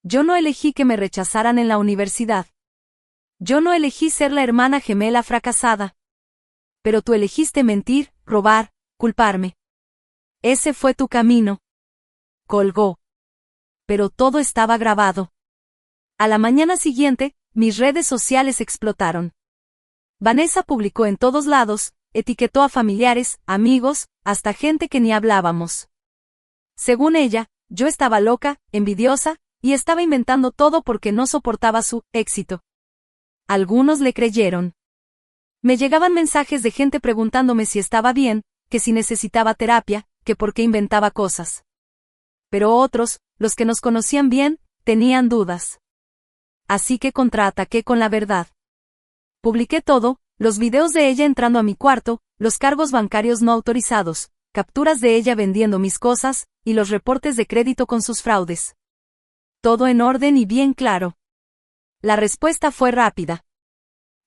Yo no elegí que me rechazaran en la universidad. Yo no elegí ser la hermana gemela fracasada. Pero tú elegiste mentir, robar, culparme. Ese fue tu camino. Colgó. Pero todo estaba grabado. A la mañana siguiente, mis redes sociales explotaron. Vanessa publicó en todos lados, etiquetó a familiares, amigos, hasta gente que ni hablábamos. Según ella, yo estaba loca, envidiosa, y estaba inventando todo porque no soportaba su éxito. Algunos le creyeron. Me llegaban mensajes de gente preguntándome si estaba bien, que si necesitaba terapia, que por qué inventaba cosas. Pero otros, los que nos conocían bien, tenían dudas. Así que contraataqué con la verdad. Publiqué todo, los videos de ella entrando a mi cuarto, los cargos bancarios no autorizados, capturas de ella vendiendo mis cosas, y los reportes de crédito con sus fraudes. Todo en orden y bien claro. La respuesta fue rápida.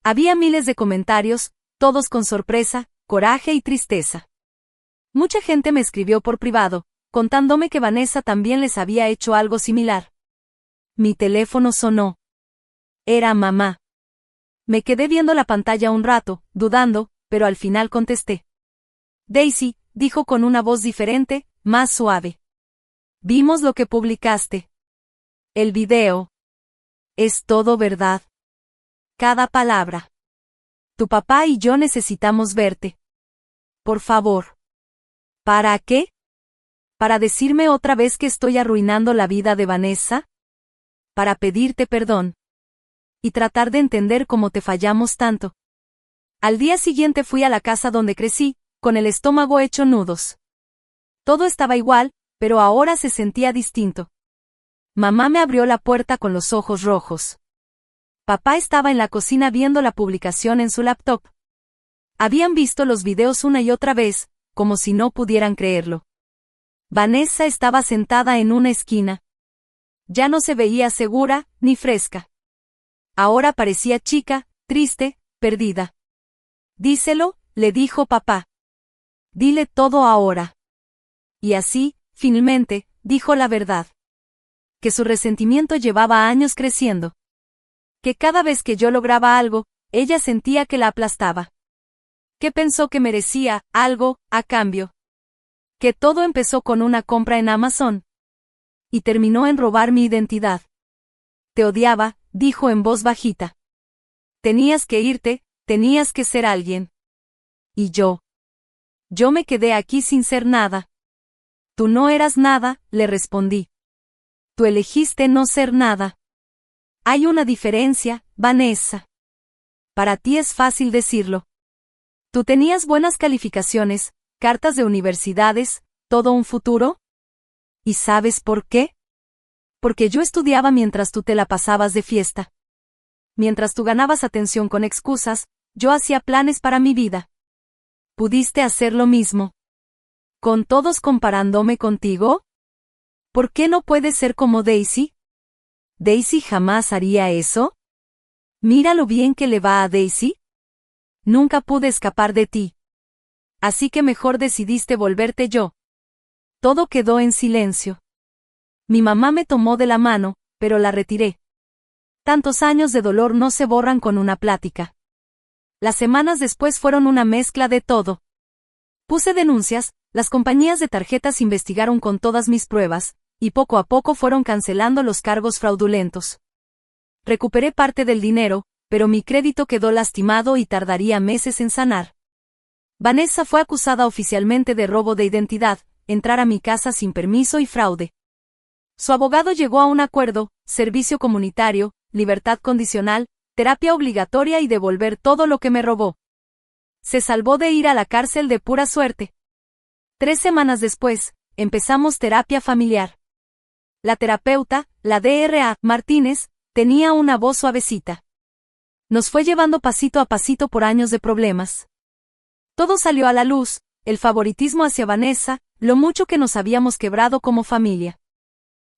Había miles de comentarios, todos con sorpresa, coraje y tristeza. Mucha gente me escribió por privado, contándome que Vanessa también les había hecho algo similar. Mi teléfono sonó. Era mamá. Me quedé viendo la pantalla un rato, dudando, pero al final contesté. Daisy, dijo con una voz diferente, más suave. Vimos lo que publicaste. El video. Es todo verdad. Cada palabra. Tu papá y yo necesitamos verte. Por favor. ¿Para qué? ¿Para decirme otra vez que estoy arruinando la vida de Vanessa? Para pedirte perdón. Y tratar de entender cómo te fallamos tanto. Al día siguiente fui a la casa donde crecí, con el estómago hecho nudos. Todo estaba igual, pero ahora se sentía distinto. Mamá me abrió la puerta con los ojos rojos. Papá estaba en la cocina viendo la publicación en su laptop. Habían visto los videos una y otra vez, como si no pudieran creerlo. Vanessa estaba sentada en una esquina. Ya no se veía segura, ni fresca. Ahora parecía chica, triste, perdida. Díselo, le dijo papá. Dile todo ahora. Y así, finalmente, dijo la verdad. Que su resentimiento llevaba años creciendo. Que cada vez que yo lograba algo, ella sentía que la aplastaba. Que pensó que merecía algo a cambio. Que todo empezó con una compra en Amazon. Y terminó en robar mi identidad. Te odiaba, dijo en voz bajita. Tenías que irte, tenías que ser alguien. Y yo. Yo me quedé aquí sin ser nada. Tú no eras nada, le respondí. Tú elegiste no ser nada. Hay una diferencia, Vanessa. Para ti es fácil decirlo. Tú tenías buenas calificaciones, cartas de universidades, todo un futuro. ¿Y sabes por qué? Porque yo estudiaba mientras tú te la pasabas de fiesta. Mientras tú ganabas atención con excusas, yo hacía planes para mi vida. ¿Pudiste hacer lo mismo? ¿Con todos comparándome contigo? ¿Por qué no puedes ser como Daisy? ¿Daisy jamás haría eso? Mira lo bien que le va a Daisy. Nunca pude escapar de ti. Así que mejor decidiste volverte yo. Todo quedó en silencio. Mi mamá me tomó de la mano, pero la retiré. Tantos años de dolor no se borran con una plática. Las semanas después fueron una mezcla de todo. Puse denuncias, las compañías de tarjetas investigaron con todas mis pruebas, y poco a poco fueron cancelando los cargos fraudulentos. Recuperé parte del dinero, pero mi crédito quedó lastimado y tardaría meses en sanar. Vanessa fue acusada oficialmente de robo de identidad, entrar a mi casa sin permiso y fraude. Su abogado llegó a un acuerdo, servicio comunitario, libertad condicional, terapia obligatoria y devolver todo lo que me robó. Se salvó de ir a la cárcel de pura suerte. 3 semanas después, empezamos terapia familiar. La terapeuta, la Dra. Martínez, tenía una voz suavecita. Nos fue llevando pasito a pasito por años de problemas. Todo salió a la luz, el favoritismo hacia Vanessa, lo mucho que nos habíamos quebrado como familia.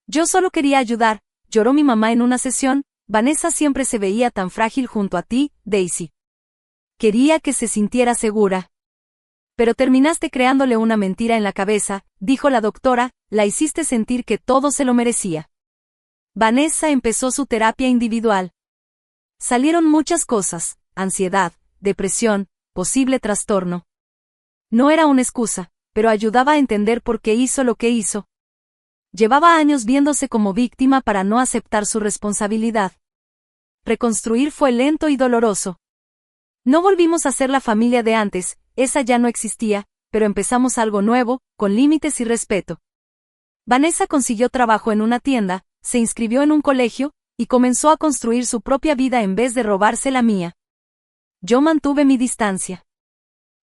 Yo solo quería ayudar, lloró mi mamá en una sesión, Vanessa siempre se veía tan frágil junto a ti, Daisy. Quería que se sintiera segura. Pero terminaste creándole una mentira en la cabeza, dijo la doctora, la hiciste sentir que todo se lo merecía. Vanessa empezó su terapia individual. Salieron muchas cosas, ansiedad, depresión, posible trastorno. No era una excusa, pero ayudaba a entender por qué hizo lo que hizo. Llevaba años viéndose como víctima para no aceptar su responsabilidad. Reconstruir fue lento y doloroso. No volvimos a ser la familia de antes, esa ya no existía, pero empezamos algo nuevo, con límites y respeto. Vanessa consiguió trabajo en una tienda, se inscribió en un colegio, y comenzó a construir su propia vida en vez de robarse la mía. Yo mantuve mi distancia.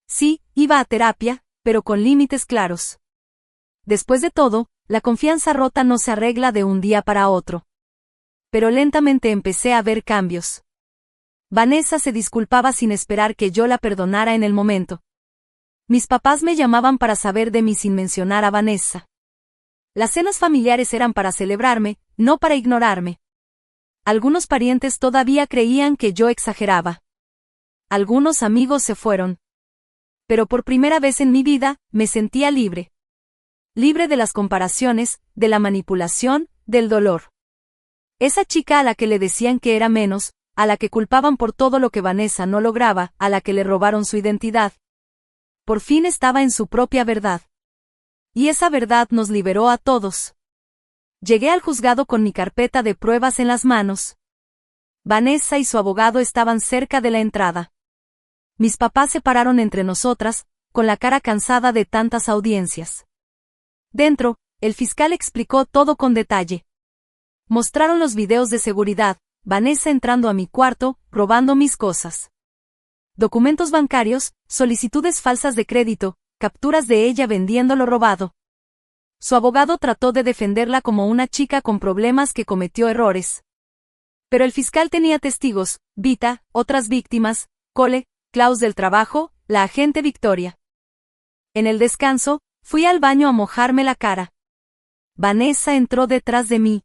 Sí, iba a terapia, pero con límites claros. Después de todo, la confianza rota no se arregla de un día para otro. Pero lentamente empecé a ver cambios. Vanessa se disculpaba sin esperar que yo la perdonara en el momento. Mis papás me llamaban para saber de mí sin mencionar a Vanessa. Las cenas familiares eran para celebrarme, no para ignorarme. Algunos parientes todavía creían que yo exageraba. Algunos amigos se fueron. Pero por primera vez en mi vida, me sentía libre. Libre de las comparaciones, de la manipulación, del dolor. Esa chica a la que le decían que era menos, a la que culpaban por todo lo que Vanessa no lograba, a la que le robaron su identidad. Por fin estaba en su propia verdad. Y esa verdad nos liberó a todos. Llegué al juzgado con mi carpeta de pruebas en las manos. Vanessa y su abogado estaban cerca de la entrada. Mis papás se pararon entre nosotras, con la cara cansada de tantas audiencias. Dentro, el fiscal explicó todo con detalle. Mostraron los videos de seguridad, Vanessa entrando a mi cuarto, robando mis cosas. Documentos bancarios, solicitudes falsas de crédito, capturas de ella vendiendo lo robado. Su abogado trató de defenderla como una chica con problemas que cometió errores. Pero el fiscal tenía testigos, Vita, otras víctimas, Cole, Klaus del trabajo, la agente Victoria. En el descanso, fui al baño a mojarme la cara. Vanessa entró detrás de mí.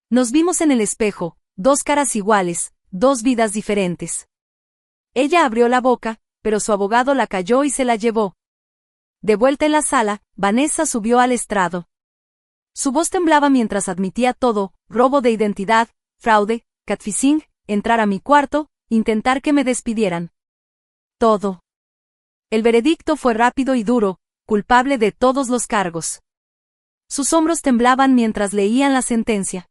Nos vimos en el espejo, dos caras iguales, dos vidas diferentes. Ella abrió la boca, pero su abogado la calló y se la llevó. De vuelta en la sala, Vanessa subió al estrado. Su voz temblaba mientras admitía todo, robo de identidad, fraude, catfishing, entrar a mi cuarto, intentar que me despidieran. Todo. El veredicto fue rápido y duro, culpable de todos los cargos. Sus hombros temblaban mientras leían la sentencia.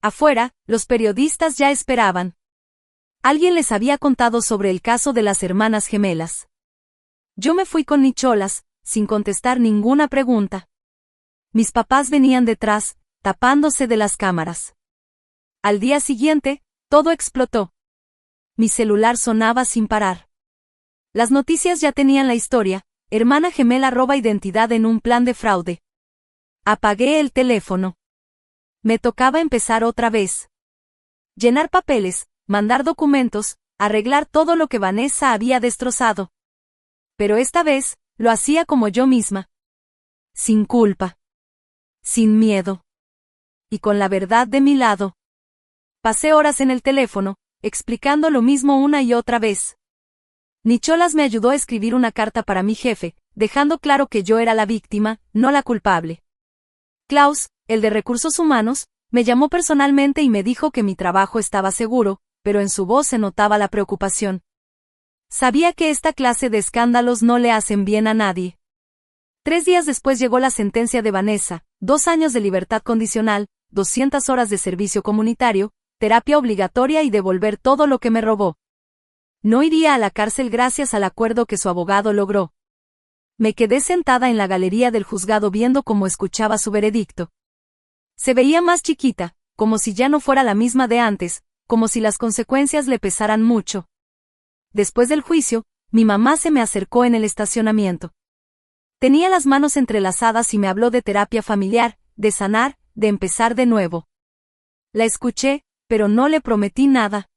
Afuera, los periodistas ya esperaban. Alguien les había contado sobre el caso de las hermanas gemelas. Yo me fui con Nicholas, sin contestar ninguna pregunta. Mis papás venían detrás, tapándose de las cámaras. Al día siguiente, todo explotó. Mi celular sonaba sin parar. Las noticias ya tenían la historia, hermana gemela roba identidad en un plan de fraude. Apagué el teléfono. Me tocaba empezar otra vez. Llenar papeles, mandar documentos, arreglar todo lo que Vanessa había destrozado. Pero esta vez, lo hacía como yo misma. Sin culpa. Sin miedo. Y con la verdad de mi lado. Pasé horas en el teléfono, explicando lo mismo una y otra vez. Nicholas me ayudó a escribir una carta para mi jefe, dejando claro que yo era la víctima, no la culpable. Klaus, el de Recursos Humanos, me llamó personalmente y me dijo que mi trabajo estaba seguro, pero en su voz se notaba la preocupación. Sabía que esta clase de escándalos no le hacen bien a nadie. 3 días después llegó la sentencia de Vanessa, 2 años de libertad condicional, 200 horas de servicio comunitario, terapia obligatoria y devolver todo lo que me robó. No iría a la cárcel gracias al acuerdo que su abogado logró. Me quedé sentada en la galería del juzgado viendo cómo escuchaba su veredicto. Se veía más chiquita, como si ya no fuera la misma de antes, como si las consecuencias le pesaran mucho. Después del juicio, mi mamá se me acercó en el estacionamiento. Tenía las manos entrelazadas y me habló de terapia familiar, de sanar, de empezar de nuevo. La escuché, pero no le prometí nada.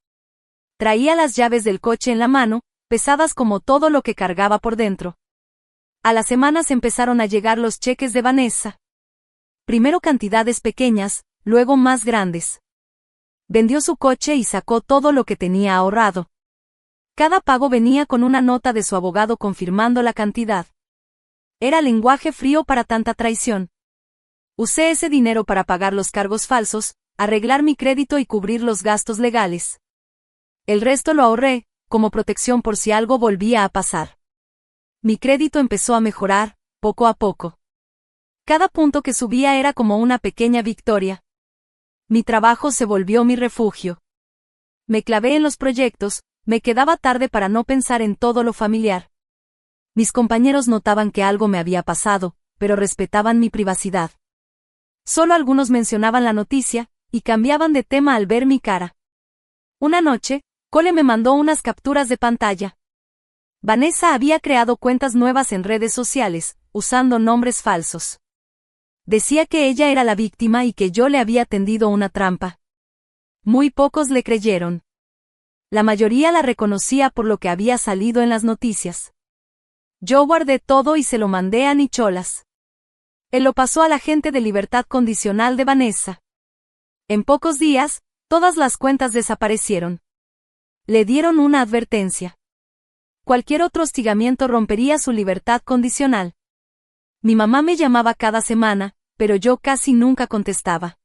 Traía las llaves del coche en la mano, pesadas como todo lo que cargaba por dentro. A las semanas empezaron a llegar los cheques de Vanessa. Primero cantidades pequeñas, luego más grandes. Vendió su coche y sacó todo lo que tenía ahorrado. Cada pago venía con una nota de su abogado confirmando la cantidad. Era lenguaje frío para tanta traición. Usé ese dinero para pagar los cargos falsos, arreglar mi crédito y cubrir los gastos legales. El resto lo ahorré, como protección por si algo volvía a pasar. Mi crédito empezó a mejorar, poco a poco. Cada punto que subía era como una pequeña victoria. Mi trabajo se volvió mi refugio. Me clavé en los proyectos, me quedaba tarde para no pensar en todo lo familiar. Mis compañeros notaban que algo me había pasado, pero respetaban mi privacidad. Solo algunos mencionaban la noticia, y cambiaban de tema al ver mi cara. Una noche, Cole me mandó unas capturas de pantalla. Vanessa había creado cuentas nuevas en redes sociales, usando nombres falsos. Decía que ella era la víctima y que yo le había tendido una trampa. Muy pocos le creyeron. La mayoría la reconocía por lo que había salido en las noticias. Yo guardé todo y se lo mandé a Nicholas. Él lo pasó al agente de libertad condicional de Vanessa. En pocos días, Todas las cuentas desaparecieron. Le dieron una advertencia. Cualquier otro hostigamiento rompería su libertad condicional. Mi mamá me llamaba cada semana, pero yo casi nunca contestaba.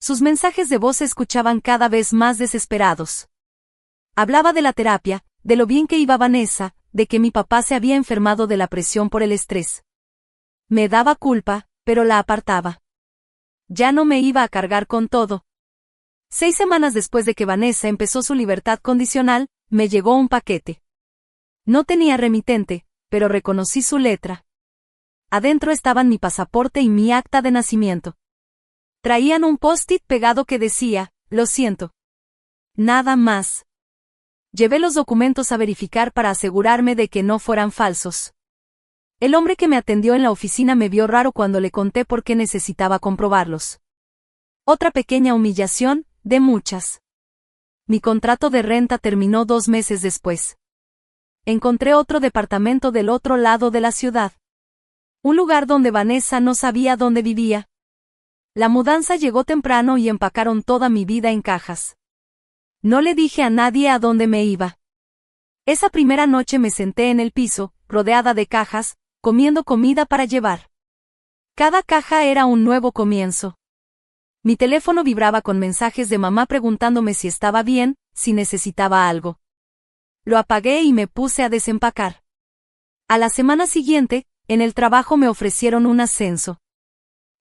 Sus mensajes de voz se escuchaban cada vez más desesperados. Hablaba de la terapia, de lo bien que iba Vanessa, de que mi papá se había enfermado de la presión por el estrés. Me daba culpa, pero la apartaba. Ya no me iba a cargar con todo. 6 semanas después de que Vanessa empezó su libertad condicional, me llegó un paquete. No tenía remitente, pero reconocí su letra. Adentro estaban mi pasaporte y mi acta de nacimiento. Traían un post-it pegado que decía, lo siento. Nada más. Llevé los documentos a verificar para asegurarme de que no fueran falsos. El hombre que me atendió en la oficina me vio raro cuando le conté por qué necesitaba comprobarlos. Otra pequeña humillación, de muchas. Mi contrato de renta terminó 2 meses después. Encontré otro departamento del otro lado de la ciudad. Un lugar donde Vanessa no sabía dónde vivía. La mudanza llegó temprano y empacaron toda mi vida en cajas. No le dije a nadie a dónde me iba. Esa primera noche me senté en el piso, rodeada de cajas, comiendo comida para llevar. Cada caja era un nuevo comienzo. Mi teléfono vibraba con mensajes de mamá preguntándome si estaba bien, si necesitaba algo. Lo apagué y me puse a desempacar. A la semana siguiente, en el trabajo me ofrecieron un ascenso.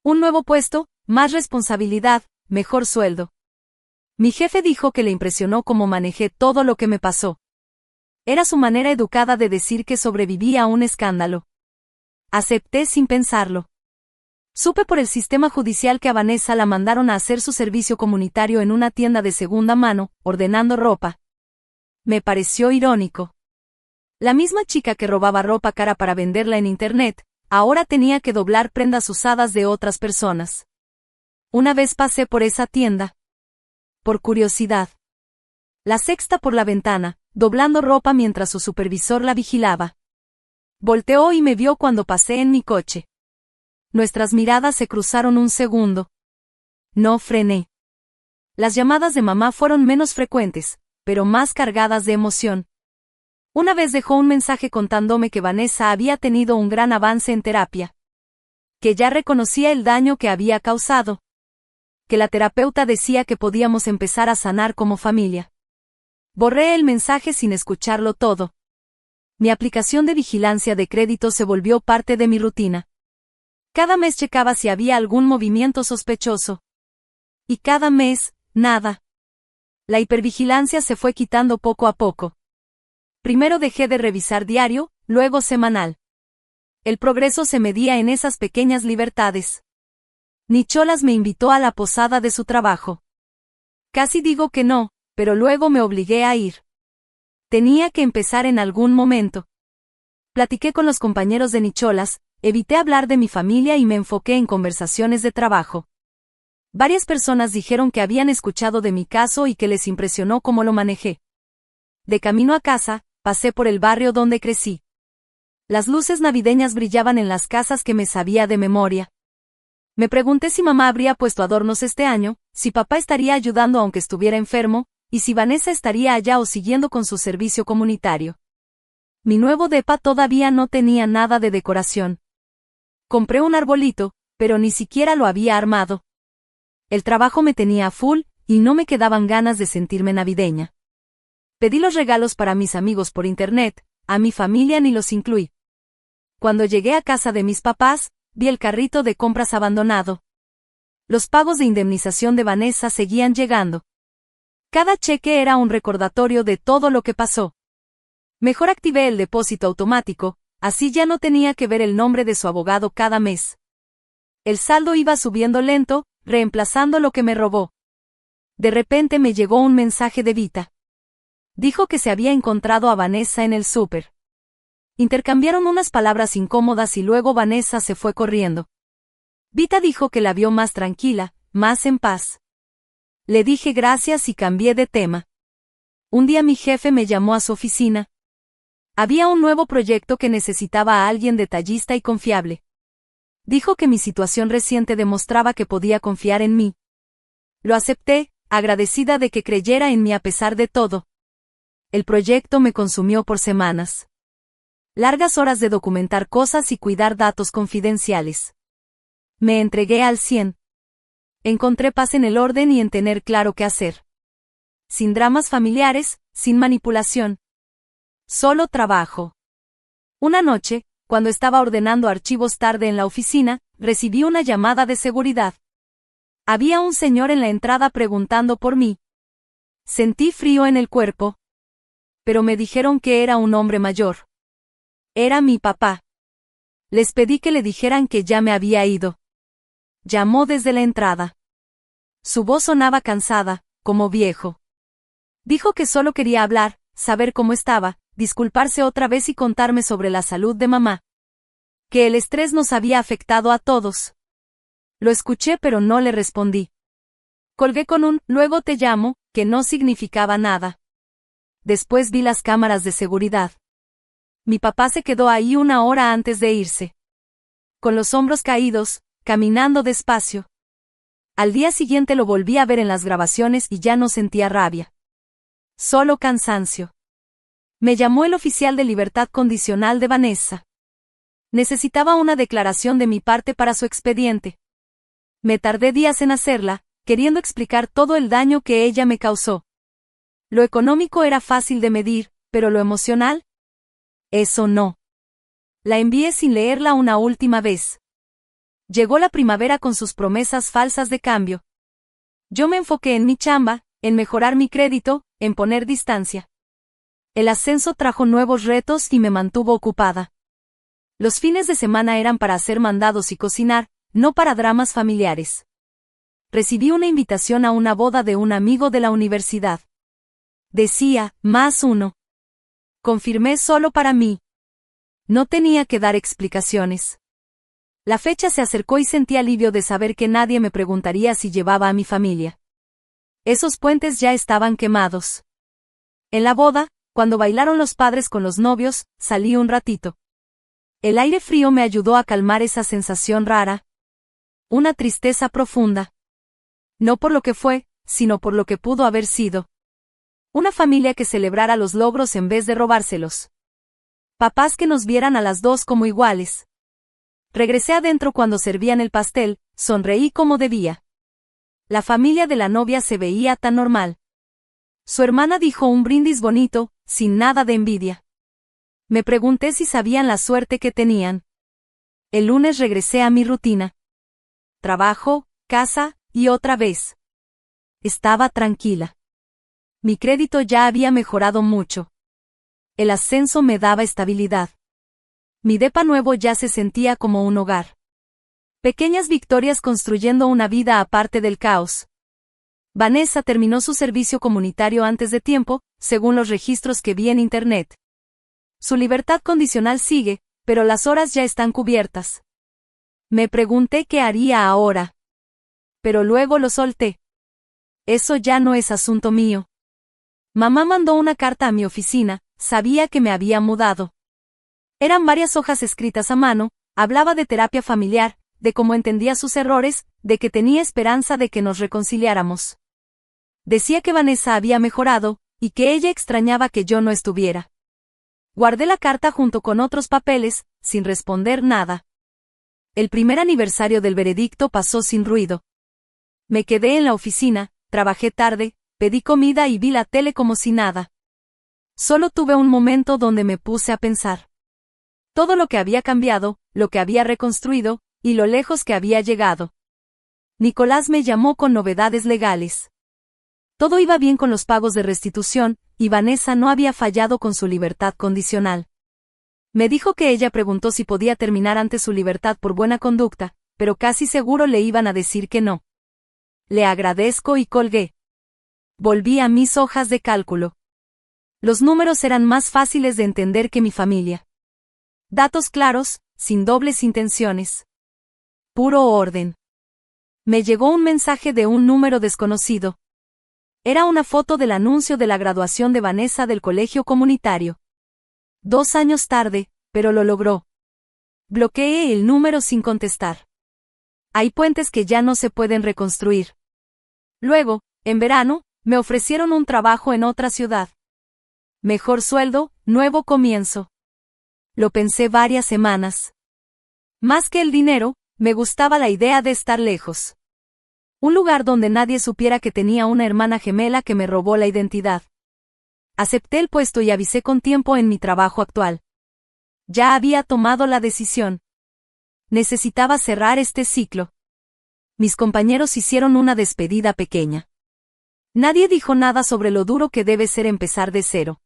Un nuevo puesto, más responsabilidad, mejor sueldo. Mi jefe dijo que le impresionó cómo manejé todo lo que me pasó. Era su manera educada de decir que sobreviví a un escándalo. Acepté sin pensarlo. Supe por el sistema judicial que a Vanessa la mandaron a hacer su servicio comunitario en una tienda de segunda mano, ordenando ropa. Me pareció irónico. La misma chica que robaba ropa cara para venderla en internet, ahora tenía que doblar prendas usadas de otras personas. Una vez pasé por esa tienda. Por curiosidad. La sexta por la ventana, doblando ropa mientras su supervisor la vigilaba. Volteó y me vio cuando pasé en mi coche. Nuestras miradas se cruzaron un segundo. No frené. Las llamadas de mamá fueron menos frecuentes, pero más cargadas de emoción. Una vez dejó un mensaje contándome que Vanessa había tenido un gran avance en terapia. Que ya reconocía el daño que había causado. Que la terapeuta decía que podíamos empezar a sanar como familia. Borré el mensaje sin escucharlo todo. Mi aplicación de vigilancia de crédito se volvió parte de mi rutina. Cada mes checaba si había algún movimiento sospechoso. Y cada mes, nada. La hipervigilancia se fue quitando poco a poco. Primero dejé de revisar diario, luego semanal. El progreso se medía en esas pequeñas libertades. Nicholas me invitó a la posada de su trabajo. Casi digo que no, pero luego me obligué a ir. Tenía que empezar en algún momento. Platiqué con los compañeros de Nicholas, evité hablar de mi familia y me enfoqué en conversaciones de trabajo. Varias personas dijeron que habían escuchado de mi caso y que les impresionó cómo lo manejé. De camino a casa, pasé por el barrio donde crecí. Las luces navideñas brillaban en las casas que me sabía de memoria. Me pregunté si mamá habría puesto adornos este año, si papá estaría ayudando aunque estuviera enfermo, y si Vanessa estaría allá o siguiendo con su servicio comunitario. Mi nuevo depa todavía no tenía nada de decoración. Compré un arbolito, pero ni siquiera lo había armado. El trabajo me tenía a full, y no me quedaban ganas de sentirme navideña. Pedí los regalos para mis amigos por internet, a mi familia ni los incluí. Cuando llegué a casa de mis papás, vi el carrito de compras abandonado. Los pagos de indemnización de Vanessa seguían llegando. Cada cheque era un recordatorio de todo lo que pasó. Mejor activé el depósito automático, así ya no tenía que ver el nombre de su abogado cada mes. El saldo iba subiendo lento, reemplazando lo que me robó. De repente me llegó un mensaje de Vita. Dijo que se había encontrado a Vanessa en el súper. Intercambiaron unas palabras incómodas y luego Vanessa se fue corriendo. Vita dijo que la vio más tranquila, más en paz. Le dije gracias y cambié de tema. Un día mi jefe me llamó a su oficina. Había un nuevo proyecto que necesitaba a alguien detallista y confiable. Dijo que mi situación reciente demostraba que podía confiar en mí. Lo acepté, agradecida de que creyera en mí a pesar de todo. El proyecto me consumió por semanas. Largas horas de documentar cosas y cuidar datos confidenciales. Me entregué al 100. Encontré paz en el orden y en tener claro qué hacer. Sin dramas familiares, sin manipulación. Solo trabajo. Una noche, cuando estaba ordenando archivos tarde en la oficina, recibí una llamada de seguridad. Había un señor en la entrada preguntando por mí. Sentí frío en el cuerpo. Pero me dijeron que era un hombre mayor. Era mi papá. Les pedí que le dijeran que ya me había ido. Llamó desde la entrada. Su voz sonaba cansada, como viejo. Dijo que solo quería hablar, saber cómo estaba, disculparse otra vez y contarme sobre la salud de mamá. Que el estrés nos había afectado a todos. Lo escuché pero no le respondí. Colgué con un "luego te llamo", que no significaba nada. Después vi las cámaras de seguridad. Mi papá se quedó ahí una hora antes de irse. Con los hombros caídos, caminando despacio. Al día siguiente lo volví a ver en las grabaciones y ya no sentía rabia. Solo cansancio. Me llamó el oficial de libertad condicional de Vanessa. Necesitaba una declaración de mi parte para su expediente. Me tardé días en hacerla, queriendo explicar todo el daño que ella me causó. Lo económico era fácil de medir, pero lo emocional, eso no. La envié sin leerla una última vez. Llegó la primavera con sus promesas falsas de cambio. Yo me enfoqué en mi chamba, en mejorar mi crédito, en poner distancia. El ascenso trajo nuevos retos y me mantuvo ocupada. Los fines de semana eran para hacer mandados y cocinar, no para dramas familiares. Recibí una invitación a una boda de un amigo de la universidad. Decía, +1. Confirmé solo para mí. No tenía que dar explicaciones. La fecha se acercó y sentí alivio de saber que nadie me preguntaría si llevaba a mi familia. Esos puentes ya estaban quemados. En la boda, cuando bailaron los padres con los novios, salí un ratito. El aire frío me ayudó a calmar esa sensación rara. Una tristeza profunda. No por lo que fue, sino por lo que pudo haber sido. Una familia que celebrara los logros en vez de robárselos. Papás que nos vieran a las dos como iguales. Regresé adentro cuando servían el pastel, sonreí como debía. La familia de la novia se veía tan normal. Su hermana dijo un brindis bonito, sin nada de envidia. Me pregunté si sabían la suerte que tenían. El lunes regresé a mi rutina. Trabajo, casa, y otra vez. Estaba tranquila. Mi crédito ya había mejorado mucho. El ascenso me daba estabilidad. Mi depa nuevo ya se sentía como un hogar. Pequeñas victorias construyendo una vida aparte del caos. Vanessa terminó su servicio comunitario antes de tiempo, según los registros que vi en internet. Su libertad condicional sigue, pero las horas ya están cubiertas. Me pregunté qué haría ahora. Pero luego lo solté. Eso ya no es asunto mío. Mamá mandó una carta a mi oficina, sabía que me había mudado. Eran varias hojas escritas a mano, hablaba de terapia familiar, de cómo entendía sus errores, de que tenía esperanza de que nos reconciliáramos. Decía que Vanessa había mejorado, y que ella extrañaba que yo no estuviera. Guardé la carta junto con otros papeles, sin responder nada. El primer aniversario del veredicto pasó sin ruido. Me quedé en la oficina, trabajé tarde, pedí comida y vi la tele como si nada. Solo tuve un momento donde me puse a pensar. Todo lo que había cambiado, lo que había reconstruido, y lo lejos que había llegado. Nicolás me llamó con novedades legales. Todo iba bien con los pagos de restitución, y Vanessa no había fallado con su libertad condicional. Me dijo que ella preguntó si podía terminar antes su libertad por buena conducta, pero casi seguro le iban a decir que no. Le agradezco y colgué. Volví a mis hojas de cálculo. Los números eran más fáciles de entender que mi familia. Datos claros, sin dobles intenciones. Puro orden. Me llegó un mensaje de un número desconocido. Era una foto del anuncio de la graduación de Vanessa del colegio comunitario. 2 años tarde, pero lo logró. Bloqueé el número sin contestar. Hay puentes que ya no se pueden reconstruir. Luego, En verano, me ofrecieron un trabajo en otra ciudad. Mejor sueldo, nuevo comienzo. Lo pensé varias semanas. Más que el dinero, me gustaba la idea de estar lejos. Un lugar donde nadie supiera que tenía una hermana gemela que me robó la identidad. Acepté el puesto y avisé con tiempo en mi trabajo actual. Ya había tomado la decisión. Necesitaba cerrar este ciclo. Mis compañeros hicieron una despedida pequeña. Nadie dijo nada sobre lo duro que debe ser empezar de cero.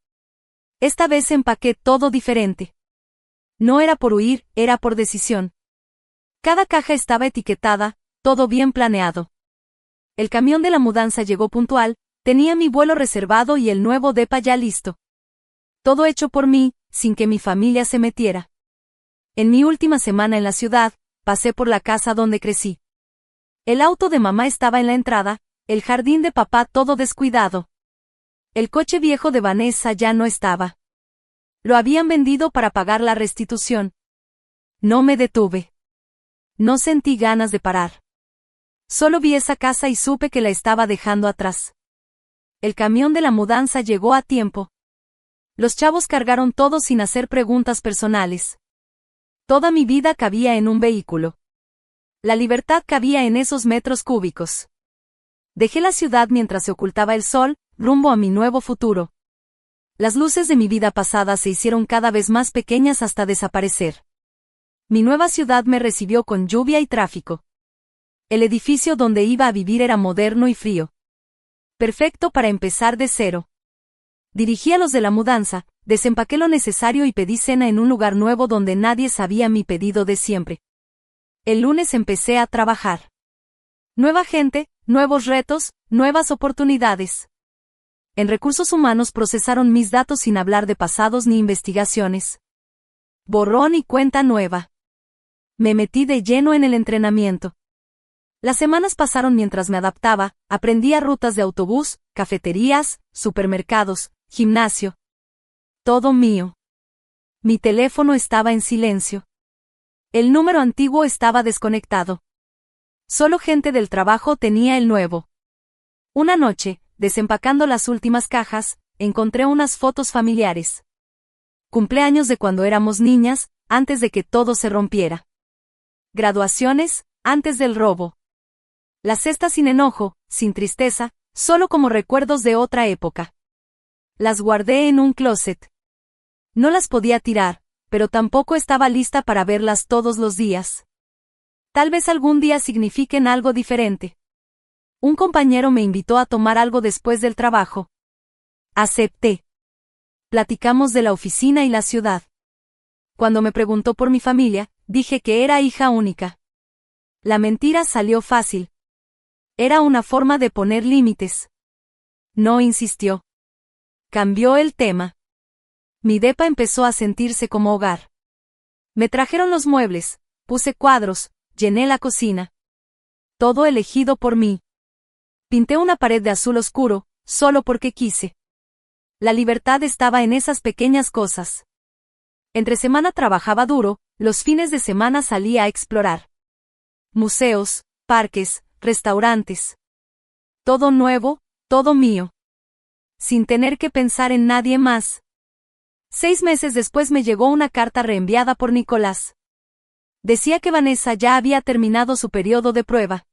Esta vez empaqué todo diferente. No era por huir, era por decisión. Cada caja estaba etiquetada, todo bien planeado. El camión de la mudanza llegó puntual, tenía mi vuelo reservado y el nuevo depa ya listo. Todo hecho por mí, sin que mi familia se metiera. En mi última semana en la ciudad, pasé por la casa donde crecí. El auto de mamá estaba en la entrada, el jardín de papá todo descuidado. El coche viejo de Vanessa ya no estaba. Lo habían vendido para pagar la restitución. No me detuve. No sentí ganas de parar. Solo vi esa casa y supe que la estaba dejando atrás. El camión de la mudanza llegó a tiempo. Los chavos cargaron todo sin hacer preguntas personales. Toda mi vida cabía en un vehículo. La libertad cabía en esos metros cúbicos. Dejé la ciudad mientras se ocultaba el sol, rumbo a mi nuevo futuro. Las luces de mi vida pasada se hicieron cada vez más pequeñas hasta desaparecer. Mi nueva ciudad me recibió con lluvia y tráfico. El edificio donde iba a vivir era moderno y frío. Perfecto para empezar de cero. Dirigí a los de la mudanza, desempaqué lo necesario y pedí cena en un lugar nuevo donde nadie sabía mi pedido de siempre. El lunes empecé a trabajar. Nueva gente, nuevos retos, nuevas oportunidades. En recursos humanos procesaron mis datos sin hablar de pasados ni investigaciones. Borrón y cuenta nueva. Me metí de lleno en el entrenamiento. Las semanas pasaron mientras me adaptaba, aprendía rutas de autobús, cafeterías, supermercados, gimnasio. Todo mío. Mi teléfono estaba en silencio. El número antiguo estaba desconectado. Solo gente del trabajo tenía el nuevo. Una noche, desempacando las últimas cajas, encontré unas fotos familiares. Cumpleaños de cuando éramos niñas, antes de que todo se rompiera. Graduaciones, antes del robo. Las cestas sin enojo, sin tristeza, solo como recuerdos de otra época. Las guardé en un closet. No las podía tirar, pero tampoco estaba lista para verlas todos los días. Tal vez algún día signifiquen algo diferente. Un compañero me invitó a tomar algo después del trabajo. Acepté. Platicamos de la oficina y la ciudad. Cuando me preguntó por mi familia, dije que era hija única. La mentira salió fácil. Era una forma de poner límites. No insistió. Cambió el tema. Mi depa empezó a sentirse como hogar. Me trajeron los muebles, puse cuadros, llené la cocina. Todo elegido por mí. Pinté una pared de azul oscuro, solo porque quise. La libertad estaba en esas pequeñas cosas. Entre semana trabajaba duro, los fines de semana salía a explorar. Museos, parques, restaurantes. Todo nuevo, todo mío. Sin tener que pensar en nadie más. 6 meses después me llegó una carta reenviada por Nicolás. Decía que Vanessa ya había terminado su periodo de prueba.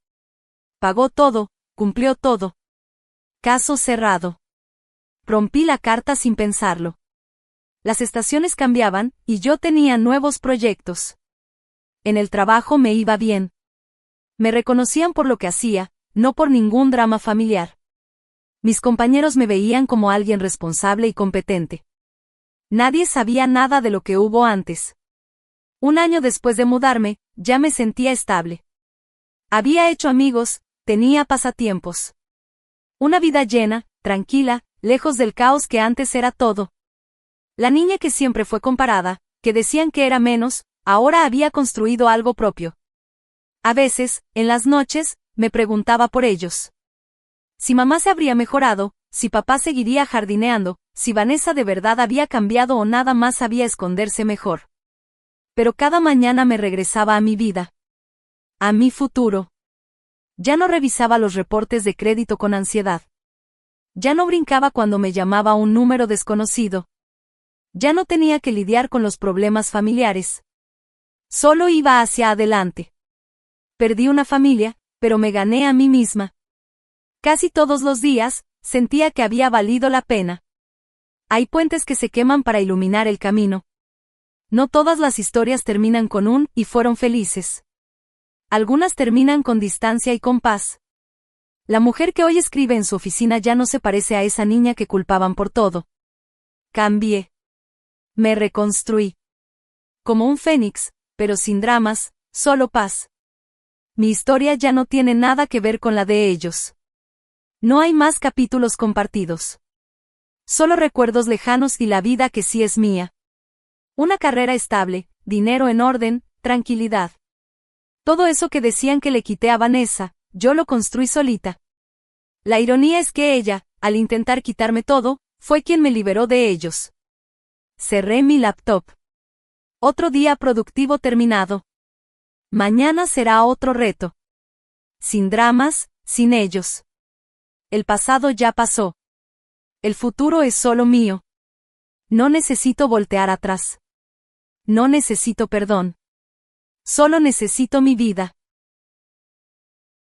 Pagó todo, cumplió todo. Caso cerrado. Rompí la carta sin pensarlo. Las estaciones cambiaban, y yo tenía nuevos proyectos. En el trabajo me iba bien. Me reconocían por lo que hacía, no por ningún drama familiar. Mis compañeros me veían como alguien responsable y competente. Nadie sabía nada de lo que hubo antes. Un año después de mudarme, ya me sentía estable. Había hecho amigos, tenía pasatiempos. Una vida llena, tranquila, lejos del caos que antes era todo. La niña que siempre fue comparada, que decían que era menos, ahora había construido algo propio. A veces, en las noches, me preguntaba por ellos. Si mamá se habría mejorado, si papá seguiría jardineando, si Vanessa de verdad había cambiado o nada más sabía esconderse mejor. Pero cada mañana me regresaba a mi vida. A mi futuro. Ya no revisaba los reportes de crédito con ansiedad. Ya no brincaba cuando me llamaba un número desconocido. Ya no tenía que lidiar con los problemas familiares. Solo iba hacia adelante. Perdí una familia, pero me gané a mí misma. Casi todos los días, sentía que había valido la pena. Hay puentes que se queman para iluminar el camino. No todas las historias terminan con un "y fueron felices". Algunas terminan con distancia y con paz. La mujer que hoy escribe en su oficina ya no se parece a esa niña que culpaban por todo. Cambié. Me reconstruí. Como un fénix, pero sin dramas, solo paz. Mi historia ya no tiene nada que ver con la de ellos. No hay más capítulos compartidos. Solo recuerdos lejanos y la vida que sí es mía. Una carrera estable, dinero en orden, tranquilidad. Todo eso que decían que le quité a Vanessa, yo lo construí solita. La ironía es que ella, al intentar quitarme todo, fue quien me liberó de ellos. Cerré mi laptop. Otro día productivo terminado. Mañana será otro reto. Sin dramas, sin ellos. El pasado ya pasó. El futuro es solo mío. No necesito voltear atrás. No necesito perdón. Solo necesito mi vida.